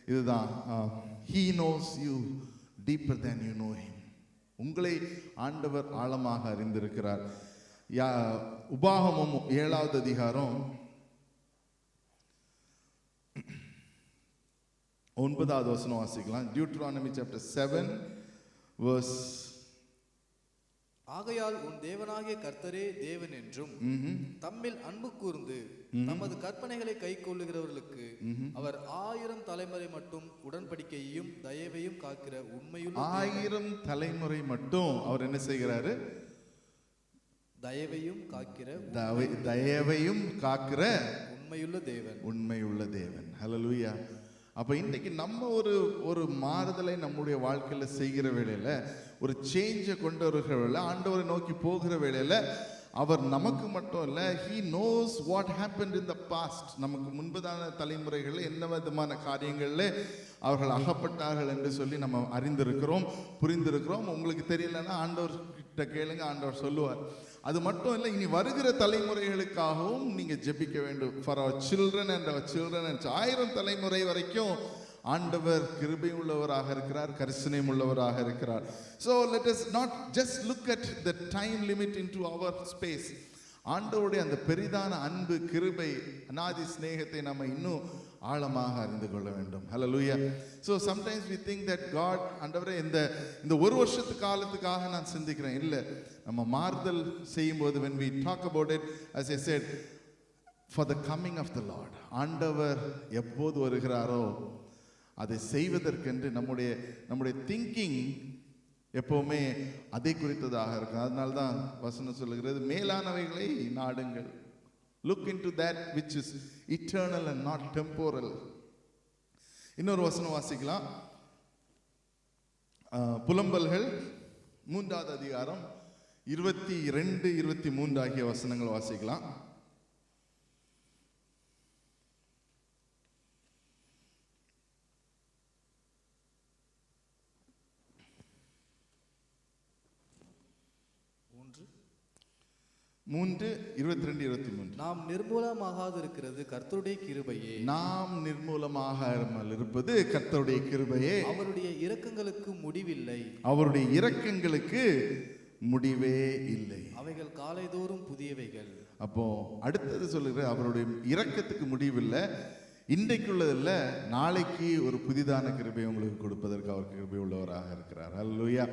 இதுதான், he knows you deeper than you know him. உங்களை ஆண்டவர் ஆழமாக அறிந்திருக்கிறார். உபாகமம் 7வது அதிகாரம் 9வது வசனம் வாசிக்கலாம். Deuteronomy chapter 7 verse. ஆகையால் உன் தேவனாகிய கர்த்தரே தேவன் என்றும் தம்மில் அன்பு கூர்ந்து தமது கற்பனைகளை கைக்கொள்ளுகிறவர்களுக்கு அவர் 1000 தலைமுறை மட்டும் உடன்படிக்கையையும் தயவையும் காக்கிற உண்மையுள்ள 1000 தலைமுறை மட்டும் அவர் என்ன செய்கிறாரு? தயவையும் காக்கிற உண்மையுள்ள தேவன். ஹல்லேலூயா. அப்ப இன்னைக்கு நம்ம ஒரு மாறுதலை நம்முடைய வாழ்க்கையில செய்கிற வேளையில, ஒரு சேஞ்சை கொண்டு வருகிற வேளையில, ஆண்டவரை நோக்கி போகிற வேளையில, அவர் நமக்கு மட்டும் இல்ல, he knows what happened in the past. நமக்கு முன்பதான தலைமுறைகளில் என்ன விதமான காரியங்கள்ல அவர்கள் அகப்பட்டார்கள் என்று சொல்லி நம்ம அறிந்திருக்கிறோம், புரிந்திருக்கிறோம். உங்களுக்கு தெரியலன்னா ஆண்டவர் கிட்ட கேளுங்க, ஆண்டவர் சொல்லுவார். அது மட்டும் இல்லை, இனி வருகிற தலைமுறைகளுக்காகவும் நீங்க ஜெபிக்க வேண்டும். For our children and our children and 1000 தலைமுறை வரைக்கும் ஆண்டவர் கிருபை உள்ளவராக இருக்கிறார், கரிசனை உள்ளவராக இருக்கிறார். So let us not just look at the time limit into our space. ஆண்டவருடைய அந்த பெரிதான அன்பு, கிருபை, அநாதி ஸ்நேகத்தை நம்ம இன்னும் ஆழமாக அறிந்து கொள்ள வேண்டும். Hallelujah. So sometimes we think that God, ஆண்டவரே இந்த ஒரு வருஷத்து காலத்துக்காக நான் சிந்திக்கிறேன். இல்லை, நம்ம மாறுதல் செய்யும்போது when we talk about it, as I said, for the coming of the Lord, ஆண்டவர் எப்போது வருகிறாரோ அதை செய்வதற்கென்று நம்முடைய திங்கிங் எப்பவுமே அதை குறித்ததாக இருக்கும். அதனால தான் வசனம் சொல்லுகிறது, மேலானவைகளை நாடுங்கள். Look into that which is eternal and not temporal. இன்னொரு வசனம் வாசிக்கலாம். புலம்பல்கள் 3வது அதிகாரம் 22, 23 ஆகிய வசனங்கள் வாசிக்கலாம். மூன்று 22, 23. நாம் நிர்மூலமாகாதிருக்கிறது கர்த்தருடைய கிருபையே. நாம் நிர்மூலமாகாமல் இருப்பது கர்த்தருடைய கிருபையே. அவருடைய இரக்கங்களுக்கு முடிவில்லை. அவருடைய இரக்கங்களுக்கு முடிவே இல்லை. அவைகள் காலைதோறும் புதியவைகள். அப்போ அடுத்தது சொல்லுகிற, அவருடைய இரக்கத்துக்கு முடிவில்லை. இன்றைக்குள்ளதில்ல, நாளைக்கு ஒரு புதிதான கிருபை உங்களுக்கு கொடுப்பதற்கு அவர் கிருபை உள்ளவராக இருக்கிறார். ஹல்லேலூயா.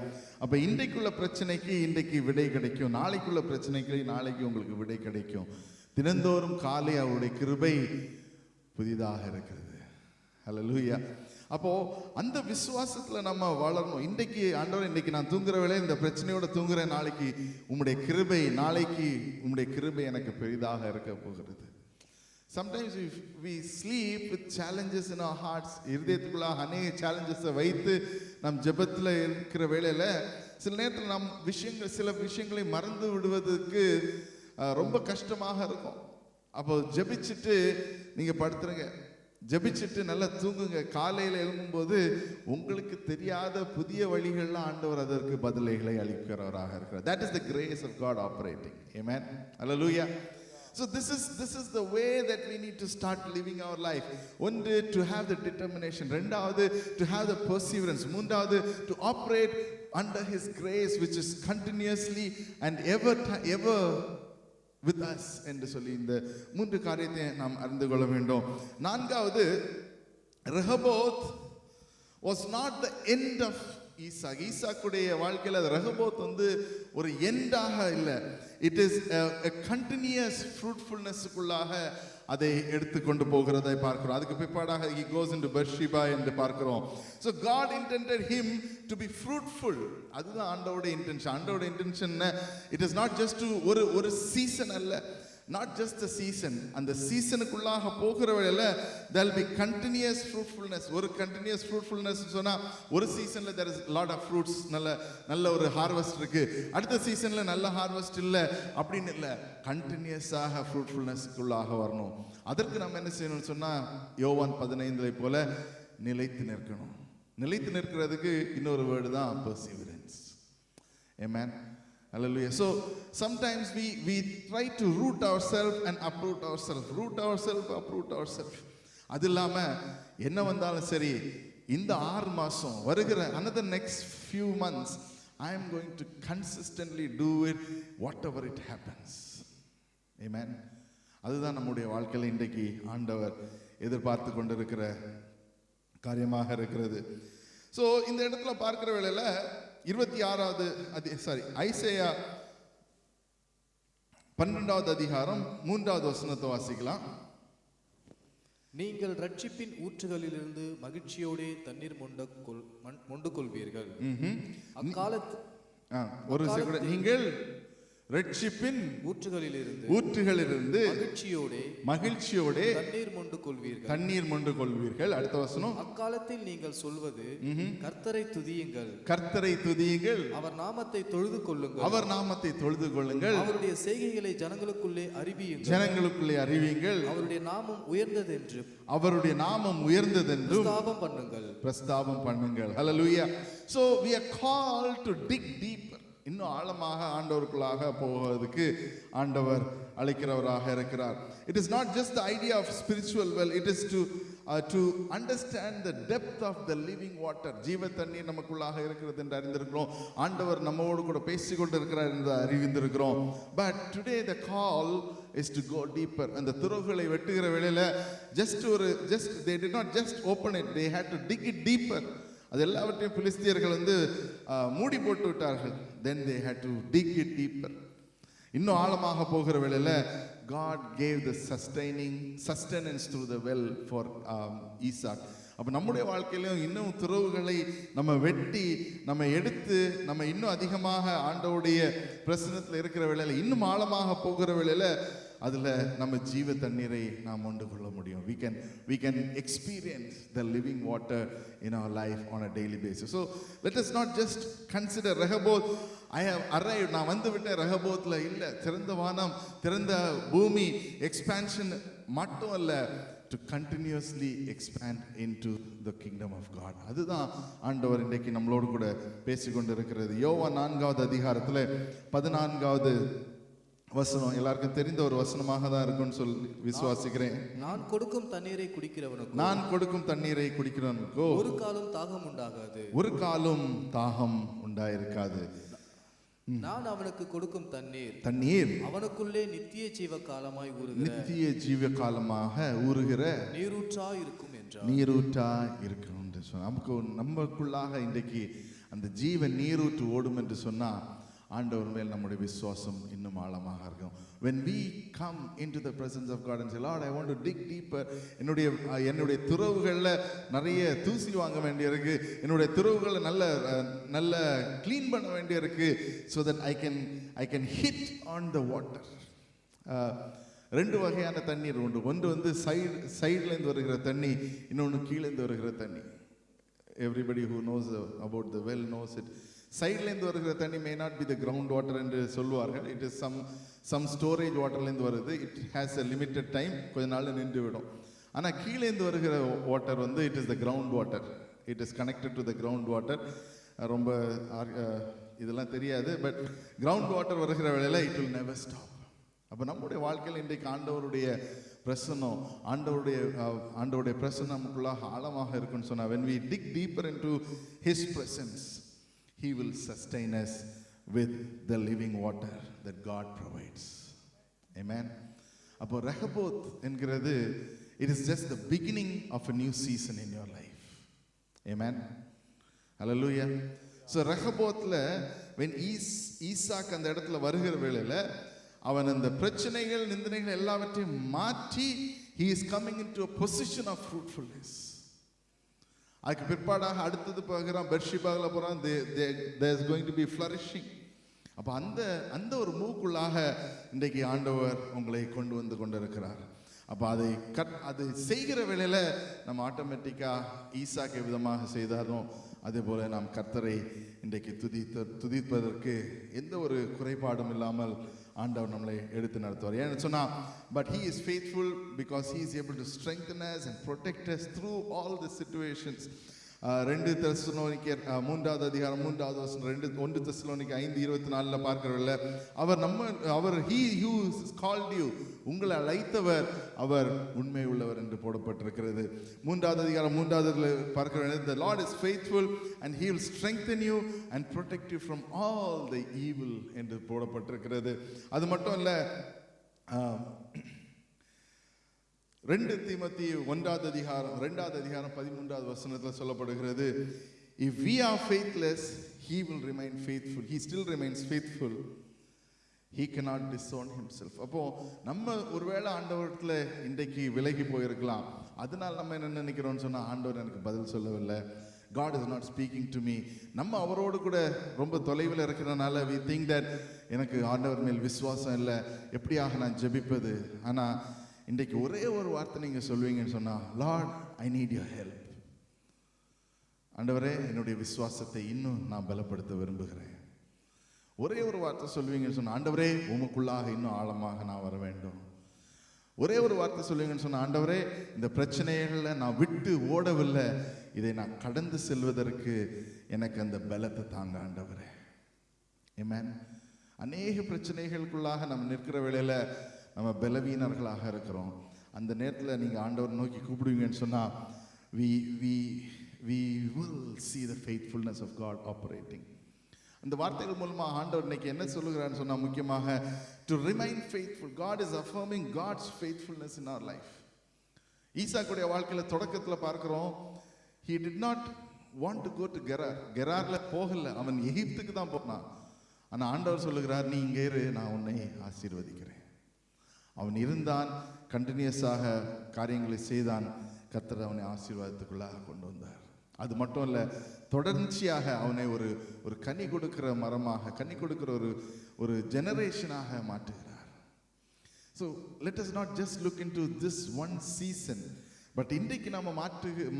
அப்ப இன்றைக்குள்ள பிரச்சனைக்கு இன்றைக்கு விடை கிடைக்கும், நாளைக்குள்ள பிரச்சனைக்கு நாளைக்கு உங்களுக்கு விடை கிடைக்கும். தினந்தோறும் காலை அவருடைய கிருபை புதிதாக இருக்கிறது. ஹல்லேலூயா. அப்போ அந்த விசுவாசத்துல நம்ம வளரணும். இன்றைக்கு ஆண்டவர், இன்னைக்கு நான் தூங்குற வேளை இந்த பிரச்சனையோட தூங்குறேன், நாளைக்கு உம்முடைய கிருபை, நாளைக்கு உம்முடைய கிருபை எனக்கு பெரிதாக இருக்க போகிறது. Sometimes we sleep with challenges in our hearts. இருதயத்துக்குள்ளாக அநேக challenges-ஐ வைத்து நம் ஜெபத்தில் இருக்கிற வேளையில சில நேரத்தில் நம் சில விஷயங்களை மறந்து விடுவதற்கு ரொம்ப கஷ்டமாக இருக்கும். அப்போ ஜெபிச்சுட்டு நீங்க படுத்துருங்க, ஜெபிச்சுட்டு நல்லா தூங்குங்க. காலையில் எழும்பும்போது உங்களுக்கு தெரியாத புதிய வழிகள்லாம் ஆண்டவர் அதற்கு பதிலைகளை அளிக்கிறவராக இருக்கிறார். That is the grace of God operating. Amen. Hallelujah. So this is the way that we need to start living our life. One, to have the determination. Rendavathu, to have the perseverance. Moondavathu, to operate under His grace, which is continuously and ever with us என்று சொல்லி இந்த மூன்று காரியத்தை நாம் அறிந்து கொள்ள வேண்டும். நான்காவது, Rehoboth was not the end of Isaac. ஈசாக்குடைய வாழ்க்கையில் அது ரெஹோபோத் ஒரு எண்டாக இல்லை. இட் இஸ் a continuous fruitfulness-க்குள்ளாக அதை எடுத்துக்கொண்டு போகிறதை பார்க்கிறோம். அதுக்கு பிற்பாடாக he goes into Beersheba என்று பார்க்கிறோம். So God intended him to be fruitful. அதுதான் ஆண்டவருடைய இன்டென்ஷன். ஆண்டவருடைய intention it is not just to ஒரு சீசன் அல்ல, not just a season. அந்த சீசனுக்குள்ளாக போகிற வேளையில there will be continuous fruitfulness. ஒரு continuous fruitfulness சொன்னா ஒரு சீசன்ல there is lot of fruits, நல்ல ஒரு ஹார்வெஸ்ட் இருக்கு, அடுத்த சீசன்ல நல்ல ஹார்வெஸ்ட் இல்ல அப்படின்னு இல்ல, கண்டினியூஸாக ஃப்ரூட்ஃபுல்னஸ்க்குள்ளாக வரணும். அதற்கு நம்ம என்ன செய்யணும்னு சொன்னா யோவான் 15 போல நிலைத்து நிற்கணும். நிலைத்து நிற்கிறதுக்கு இன்னொரு வேர்டு தான் perseverance. Amen. Hallelujah. So sometimes we try to root ourselves and uproot ourselves. Root ourselves, uproot ourselves. அது இல்லாம என்ன வந்தாலும் சரி, இந்த 6 மாசம் வருகிற another next few months I am going to consistently do it whatever it happens. Amen. அதுதான் நம்முடைய வாழ்க்கையில் இன்றைக்கு ஆண்டவர் எதிர்பார்த்து கொண்டிருக்கிற காரியமாக இருக்கிறது. ஸோ இந்த இடத்துல பார்க்கிற வேளையில 26வது ஐசையா 12வது அதிகாரம் 3வது வசனத்தை வாசிக்கலாம். நீங்கள் ரட்சிப்பின் ஊற்றுகளிலிருந்து மகிழ்ச்சியோடே தண்ணீர் மொண்டு கொள்வீர்கள். அக்காலத்து நீங்கள் ரட்சிப்பின் ஊற்றுகளிலிருந்து மகிழ்ச்சியோடே தண்ணீர் மொண்டு கொள்வீர்கள். அடுத்த வசனம், அக்காலத்தில் நீங்கள் சொல்வது கர்த்தரை துதியுங்கள், அவர் நாமத்தை தொழுது கொள்ளுங்கள், அவருடைய செய்கைகளை ஜனங்களுக்குள்ளே அறிவியுங்கள், அவருடைய நாமம் உயர்ந்ததென்று பிரஸ்தாபம் பண்ணுங்கள். Hallelujah. So we are called to dig deeper. இன்னும் ஆழமாக ஆண்டவருக்குள்ளாக போவதற்கு ஆண்டவர் அழைக்கிறவராக இருக்கிறார். It is not just the idea of spiritual well, it is to understand the depth of the living water. ஜீவ தண்ணீர் நமக்குள்ளாக இருக்கிறது என்று அறிந்திருக்கிறோம். ஆண்டவர் நம்மோடு கூட பேசிக்கொண்டு இருக்கிறார் என்று அறிந்திருக்கிறோம். But today the call is to go deeper. அந்த துறவுகளை வெட்டுகிற வேளையில they did not just open it, they had to dig it deeper. அது எல்லாவற்றையும் பிலிஸ்தியர்கள் மூடி போட்டு விட்டார்கள். Then they had to dig it deeper. இன்னும் ஆழமாக போகிற வேளையில God gave the sustenance through the well for Isaac. அப்ப நம்முடைய வாழ்க்கையிலும் இன்னும் துறவுகளை நம்ம வெட்டி நம்ம எடுத்து நம்ம இன்னும் அதிகமாக ஆண்டவருடைய பிரசன்னத்தில் இருக்கிற வேளையில இன்னும் ஆழமாக போகிற வேளையில அதுல நம்ம ஜீவ தண்ணீரை நாம் கொண்டு கொள்ள முடியும். we can experience the living water in our life on a daily basis. So let us not just consider Rehoboth, I have arrived, நான் வந்து விட்டேன் ரெஹோபோத்ல இல்ல. திறந்த வானம், திறந்த பூமி, எக்ஸ்பான்ஷன் மட்டும் அல்ல, to continuously expand into the kingdom of God. அதுதான் ஆண்டவர் இன்றைக்கு நம்மளோடு கூட பேசிக்கொண்டு இருக்கிறது. யோவான் 4வது அதிகாரத்துல 14வது வசனம் எல்லாருக்கும் தெரிந்த ஒரு வசனமாக தான் இருக்கும்னு சொல்லி விசுவாசிக்கிறேன். நான் கொடுக்கும் தண்ணீரை குடிக்கிறவனுக்கோ ஒரு காலம் தாகம் உண்டாயிருக்காது. நான் அவனுக்கு கொடுக்கும் தண்ணீர் அவனுக்குள்ளே நித்திய ஜீவகாலமாக ஊறுகிற நீரூற்றா இருக்கும் என்று சொன்ன நமக்குள்ளாக இன்றைக்கு அந்த ஜீவ நீரூற்று ஓடும் என்று சொன்னா ஆண்டவர் மேல் நம்முடைய விசுவாசம் இன்னும் ஆழமாக இருக்கும். When we come into the presence of God and say, Lord, I want to dig deeper. என்னுடைய துறவுகளில் நிறைய தூசி வாங்க வேண்டியிருக்கு, என்னுடைய துறவுகளை நல்ல க்ளீன் பண்ண வேண்டியிருக்கு, so that I can hit on the water. ரெண்டு வகையான தண்ணீர் உண்டு. ஒன்று வந்து சைட்லேருந்து வருகிற தண்ணி, இன்னொன்று கீழேருந்து வருகிற தண்ணி. Everybody who knows about the well knows it. சைட்லேருந்து வருகிற தண்ணி may not be the ground water என்று சொல்லுவார்கள். இட் இஸ் சம் ஸ்டோரேஜ் வாட்டர்லேருந்து வருது. It has a limited time, கொஞ்ச நாள் நின்று விடும். ஆனால் கீழேருந்து வருகிற வாட்டர் வந்து it is the ground water. It is connected to the ground water. ரொம்ப இதெல்லாம் தெரியாது, பட் கிரவுண்ட் வாட்டர் வருகிற வேளையில் இட் வில் நெவர் ஸ்டாப். அப்போ நம்முடைய வாழ்க்கையில் இன்றைக்கு ஆண்டவருடைய பிரசன்னம், ஆண்டவருடைய பிரசன்னம் நமக்குள்ளாக ஆழமாக இருக்குன்னு சொன்னால், when we dig deeper into his presence, he will sustain us with the living water that God provides. Amen. அப்போ ரெஹபோத் என்கிறது it is just the beginning of a new season in your life. Amen. Hallelujah. So ரெஹபோத்ல when Isaac அந்த இடத்துல வருகிற வேளையில் அவன் அந்த பிரச்சனைகள் நிந்தனைகள் எல்லாவற்றையும் மாற்றி he is coming into a position of fruitfulness. அதுக்கு பிற்பாடாக அடுத்தது பார்க்குறான், பெர்ஷிபாவில் போகிறான், there is going to be flourishing. அப்போ அந்த ஒரு மூக்குள்ளாக இன்றைக்கு ஆண்டவர் உங்களை கொண்டு வந்து கொண்டிருக்கிறார். அப்போ அது செய்கிற வேளையில் நம்ம ஆட்டோமேட்டிக்காக ஈசாக்கு விதமாக செய்தாரோ அதே போல் நாம் கர்த்தரை இன்றைக்கு துதிப்பதற்கு எந்த ஒரு குறைபாடும் இல்லாமல் ஆண்டவர் நம்மளை எடுத்து நடத்துவார். ஏன்னு சொன்னால், but he is faithful because he is able to strengthen us and protect us through all the situations. 2 தெசலோனிக்கேயர் 3வது அதிகாரம் 3வது வசனம், 1 தெசலோனிக்கேயர் 5:24 பார்க்கிறவர்கள அவர் he who called you, உங்களை அழைத்தவர் அவர் உண்மை உள்ளவர் என்று போடப்பட்டிருக்கிறது. 3வது அதிகாரம் 3வது பார்க்கிறவர்கள the Lord is faithful and he will strengthen you and protect you from all the evil என்று போடப்பட்டிருக்கிறது. அது மட்டும் இல்ல, 2 தீமோத்தேயு 1வது அதிகாரம் 13வது வசனத்தில் சொல்லப்படுகிறது, if we are faithless he will remain faithful, he still remains faithful, he cannot disown himself. அப்போ நம்ம ஒருவேளை ஆண்டவரத்துல இன்றைக்கு விலகி போயிருக்கலாம். அதனால நம்ம என்ன நினைக்கிறோம்னு சொன்னா, ஆண்டவர் எனக்கு பதில் சொல்லவில்லை, God is not speaking to me. நம்ம அவரோடு கூட ரொம்ப தொலைவில் இருக்கிறனால we think that எனக்கு ஆண்டவர் மேல் விசுவாசம் இல்லை, எப்படியாக நான் ஜெபிப்பது. ஆனால் இன்றைக்கு ஒரே ஒரு வார்த்தை நீங்கள் சொல்வீங்கன்னு சொன்னால், Lord I need your help. ஆண்டவரே என்னுடைய விசுவாசத்தை இன்னும் நான் பலப்படுத்த விரும்புகிறேன். ஒரே ஒரு வார்த்தை சொல்வீங்கன்னு சொன்னால், ஆண்டவரே உமக்குள்ளாக இன்னும் ஆழமாக நான் வர வேண்டும். ஒரே ஒரு வார்த்தை சொல்வீங்கன்னு சொன்னால், ஆண்டவரே இந்த பிரச்சனைகளை நான் விட்டு ஓடவில்லை, இதை நான் கடந்து செல்வதற்கு எனக்கு அந்த பலத்தை தாங்க ஆண்டவரே. ஆமென். அநேக பிரச்சனைகளுக்குள்ளாக நம்ம நிற்கிற வேளையில் நம்ம பலவீனர்களாக இருக்கிறோம். அந்த நேரத்தில் நீங்கள் ஆண்டவர் நோக்கி கூப்பிடுவீங்கன்னு சொன்னால், we will see the faithfulness of God operating. அந்த வார்த்தைகள் மூலமாக ஆண்டவர் இன்னைக்கு என்ன சொல்லுகிறான்னு சொன்னால், முக்கியமாக to remain faithful. God is affirming God's faithfulness in our life. ஈசாக்குடைய வாழ்க்கையில் தொடக்கத்தில் பார்க்கிறோம், he did not want to go to கெரார்ல போகல, அவன் எகிப்துக்கு தான் போனான். ஆனால் ஆண்டவர் சொல்லுகிறார், நீ இங்கே இரு, நான் உன்னை ஆசீர்வதிக்கிறேன். அவன் இருந்தான், கண்டினியூஸாக காரியங்களை செய்தான், கர்த்தர் அவனை ஆசீர்வாதத்துக்குள்ளாக கொண்டு வந்தார். அது மட்டும் இல்லை, தொடர்ச்சியாக அவனை ஒரு கனி கொடுக்கிற மரமாக, கனி கொடுக்கிற ஒரு ஜெனரேஷனாக மாற்றுகிறார். So let us not just look into this one season, but இன்றைக்கு நம்ம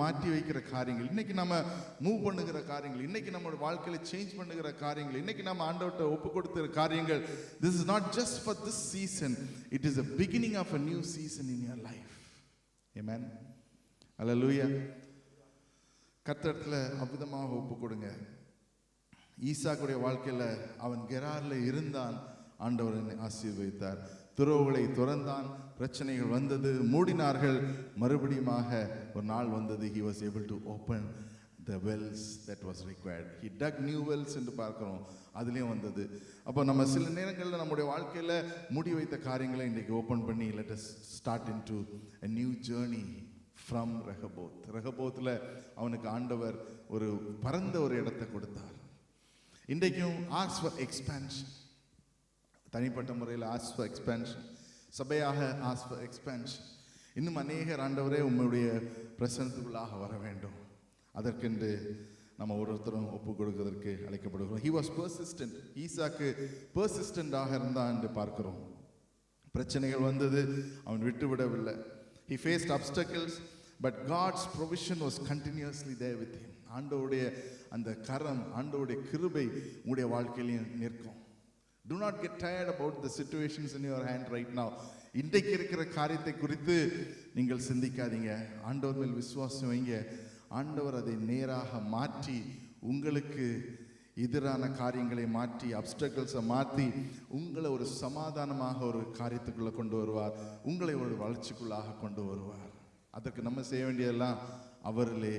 மாற்றி வைக்கிற காரியங்கள், இன்னைக்கு நம்ம மூவ் பண்ணுகிற காரியங்கள், இன்னைக்கு நம்மளோட வாழ்க்கையில சேஞ்ச் பண்ணுகிற காரியங்கள், இன்னைக்கு நம்ம ஆண்டவர்கிட்ட ஒப்பு கொடுக்கிற காரியங்கள், this is not just for this season, it is a beginning of a new season in your life. Amen. Hallelujah. கர்த்தர்ல அற்புதமாக ஒப்பு கொடுங்க. ஈசாக்குடைய வாழ்க்கையில அவன் கெரார்ல இருந்தான், ஆண்டவரை ஆசீர்வதித்தார். துறவுகளை துறந்தான், பிரச்சனைகள் வந்தது, மூடினார்கள், மறுபடியுமாக ஒரு நாள் வந்தது, he was able to open the wells that was required. He dug new wells என்று பார்க்கிறோம், அதுலேயும் வந்தது. அப்போ நம்ம சில நேரங்களில் நம்முடைய வாழ்க்கையில் மூடி வைத்த காரியங்களை இன்றைக்கு ஓப்பன் பண்ணி let us start into a new journey from Rehoboth. ரெஹபோத்தில் அவனுக்கு ஆண்டவர் ஒரு பரந்த ஒரு இடத்தை கொடுத்தார். இன்றைக்கும் ask for expansion, தனிப்பட்ட முறையில் ask for expansion, சபையாக ask for expansion. இன்னும் அநேகர் ஆண்டவரே உம்முடைய பிரசன்னத்துக்குள்ளாக வர வேண்டும், அதற்கென்று நம்ம ஒருத்தரும் ஒப்பு கொடுக்கிறதற்கு அழைக்கப்படுகிறோம். He was persistent. ஈசாக்கு persistent-ஆக இருந்தான் என்று பார்க்கிறோம். பிரச்சனைகள் வந்தது, அவன் விட்டு விடவில்லை. He faced obstacles, but God's provision was continuously there with him. ஆண்டவருடைய அந்த கரம், ஆண்டவருடைய கிருபை உங்களுடைய வாழ்க்கையிலும் நிற்கும். Do not get tired about the situations in your hand right now. இன்றைக்கு இருக்கிற காரியத்தை குறித்து நீங்கள் சிந்திக்காதீங்க. ஆண்டவர் மேல் விசுவாசம் வைங்க. ஆண்டவர் அதை நேராக மாற்றி, உங்களுக்கு எதிரான காரியங்களை மாற்றி, அப்டக்கிள்ஸை மாற்றி, உங்களை ஒரு சமாதானமாக ஒரு காரியத்துக்குள்ளே கொண்டு வருவார். உங்களை ஒரு வளர்ச்சிக்குள்ளாக கொண்டு வருவார். அதற்கு நம்ம செய்ய வேண்டியதெல்லாம் அவரிலே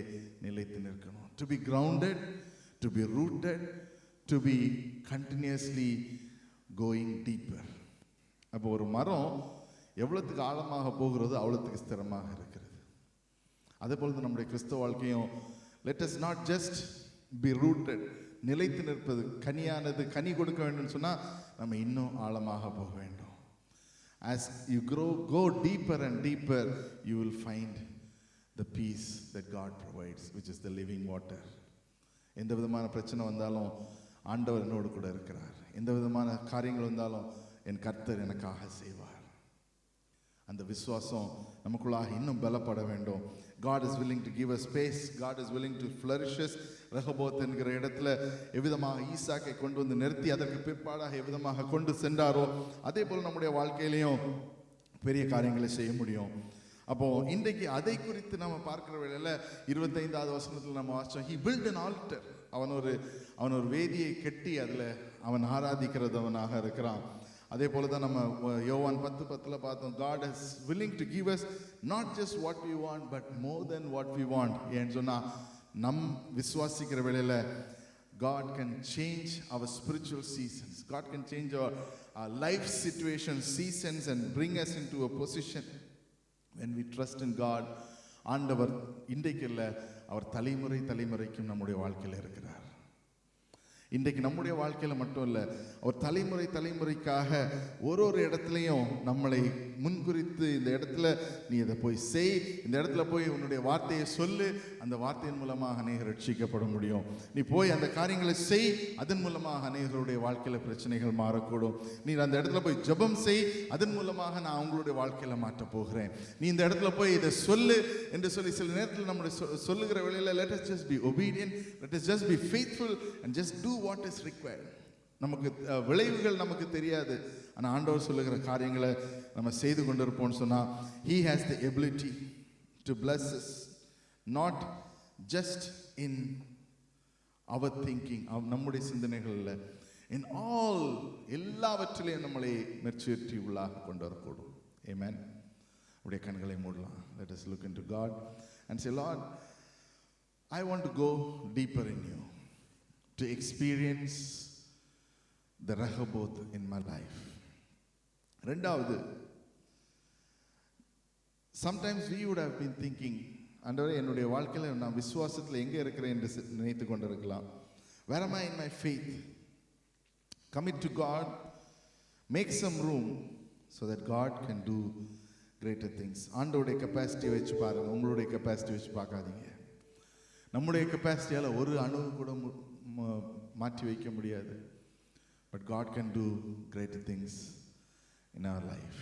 நிலைத்து நிற்கணும். To be grounded, to be rooted, to be continuously going deeper. அப்போ ஒரு மரம் எவ்வளோத்துக்கு ஆழமாக போகிறதோ அவ்வளோத்துக்கு ஸ்திரமாக இருக்கிறது. அதே போல தான் நம்முடைய கிறிஸ்தவ வாழ்க்கையும், let us not just be rooted, நிலைத்து நிற்பது, கனியானது கனி கொடுக்க வேண்டும் சொன்னால் நம்ம இன்னும் ஆழமாக போக வேண்டும். As you go deeper and deeper, you will find the peace that God provides, which is the living water. எந்த விதமான பிரச்சனை வந்தாலும் ஆண்டவர் என்னோடு கூட இருக்கிறார். எந்த விதமான காரியங்கள் வந்தாலும் என் கர்த்தர் எனக்காக செய்வார். அந்த விசுவாசம் நமக்குள்ளாக இன்னும் பலப்பட வேண்டும். God is willing to give us space. God is willing to flourish us. Rehoboth என்கிற இடத்துல எவ்விதமாக ஈசாக்கை கொண்டு வந்து நிறுத்தி அதற்கு பிற்பாடாக எவ்விதமாக கொண்டு சென்றாரோ அதே போல் நம்முடைய வாழ்க்கையிலையும் பெரிய காரியங்களை செய்ய முடியும். அப்போ இன்றைக்கு அதை குறித்து நம்ம பார்க்கிற வேளையில 25வது வசனத்தில் நம்ம வாசிச்சோம், he built an altar. அவன் ஒரு வேதியை கட்டி அதில் அவன் ஆராதிக்கிறதவனாக இருக்கிறான். அதே போல தான் நம்ம யோவான் 10:10 பார்த்தோம், God is willing to give us not just what we want but more than what we want. ஏன்னு சொன்னா நம் விசுவாசிக்கிற வேளையில God can change our spiritual seasons. God can change our life situation seasons and bring us into a position when we trust in God. ஆண்டவர் இன்றைக்கு இல்லை, அவர் தலைமுறைக்கும் நம்முடைய வாழ்க்கையில் இருக்கிறார். இன்றைக்கு நம்முடைய வாழ்க்கையில் மட்டும் இல்லை, அவர் தலைமுறைக்காக ஒரு இடத்துலையும் நம்மளை முன்குறித்து, இந்த இடத்துல நீ இதை போய் செய், இந்த இடத்துல போய் உன்னுடைய வார்த்தையை சொல்லு, அந்த வார்த்தையின் மூலமாக அநேகர் ரட்சிக்கப்பட முடியும். நீ போய் அந்த காரியங்களை செய், அதன் மூலமாக அநேகருடைய வாழ்க்கையில் பிரச்சனைகள் மாறக்கூடும். நீ அந்த இடத்துல போய் ஜெபம் செய், அதன் மூலமாக நான் அவங்களுடைய வாழ்க்கையில் மாற்ற போகிறேன். நீ இந்த இடத்துல போய் இதை சொல்லு என்று சொல்லி சில நேரத்தில் நம்முடைய சொல்லுகிற வேளையில் let us just be obedient, let us just be faithful and just do what is required. நமக்கு விளைவுகள் நமக்கு தெரியாது, ஆனால் ஆண்டவர் சொல்லுகிற காரியங்களை நம்ம செய்து கொண்டிருப்போம்னு சொன்னால் he has the ability to bless us, not just in our thinking, நம்முடைய சிந்தனைகளில், in all, எல்லாவற்றிலையும் நம்மளை மெச்சூரிட்டி உள்ளாக கொண்டு வரக்கூடும். Amen. உடைய கண்களை மூடலாம். Let us look into God and say, Lord, I want to go deeper in you, to experience the Rehoboth in my life. ரெண்டாவது, sometimes we would have been thinking, ஆண்டவரே என்னுடைய வாழ்க்கையில் நான் விசுவாசத்தில் எங்கே இருக்கிறேன் என்று நினைத்து கொண்டிருக்கலாம். Where am I in my faith? Commit to God, make some room so that God can do greater things. ஆண்டவருடைய கெப்பாசிட்டி வச்சு பாருங்க, உங்களுடைய கெப்பாசிட்டி வச்சு பார்க்காதீங்க. நம்முடைய கெப்பாசிட்டியால் ஒரு அணு கூட மாற்றி வைக்க முடியாது. But God can do greater things in our life.